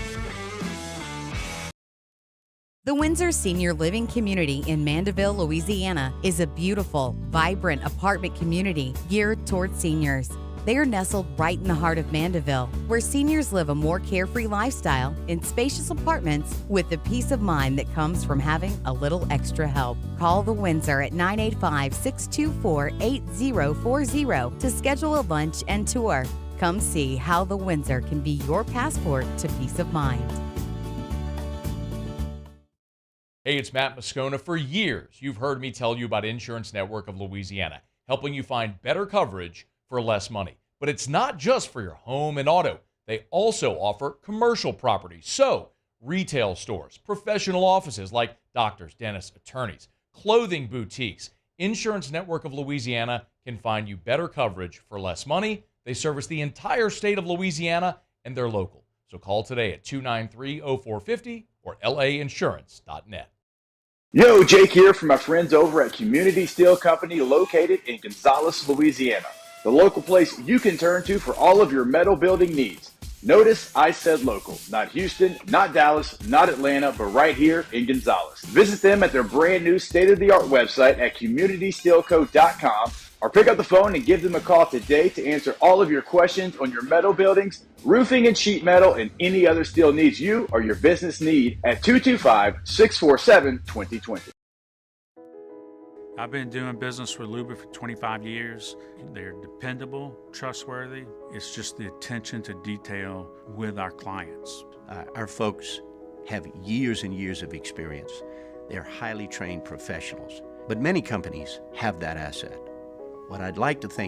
The Windsor Senior Living Community in Mandeville, Louisiana is a beautiful, vibrant apartment community geared towards seniors. They are nestled right in the heart of Mandeville, where seniors live a more carefree lifestyle in spacious apartments with the peace of mind that comes from having a little extra help. Call the Windsor at 985-624-8040 to schedule a lunch and tour. Come see how the Windsor can be your passport to peace of mind. Hey, it's Matt Moscona. For years, you've heard me tell you about Insurance Network of Louisiana, helping you find better coverage for less money. But it's not just for your home and auto. They also offer commercial properties. So, retail stores, professional offices like doctors, dentists, attorneys, clothing boutiques. Insurance Network of Louisiana can find you better coverage for less money. They service the entire state of Louisiana, and they're local. So call today at 293-0450 or lainsurance.net. Yo, Jake here from my friends over at Community Steel Company located in Gonzales, Louisiana. The local place you can turn to for all of your metal building needs. Notice I said local, not Houston, not Dallas, not Atlanta, but right here in Gonzales. Visit them at their brand new state-of-the-art website at communitysteelco.com or pick up the phone and give them a call today to answer all of your questions on your metal buildings, roofing and sheet metal, and any other steel needs you or your business need at 225-647-2020. I've been doing business with Luba for 25 years. They're dependable, trustworthy. It's just the attention to detail with our clients. Our folks have years and years of experience. They're highly trained professionals, but many companies have that asset. What I'd like to think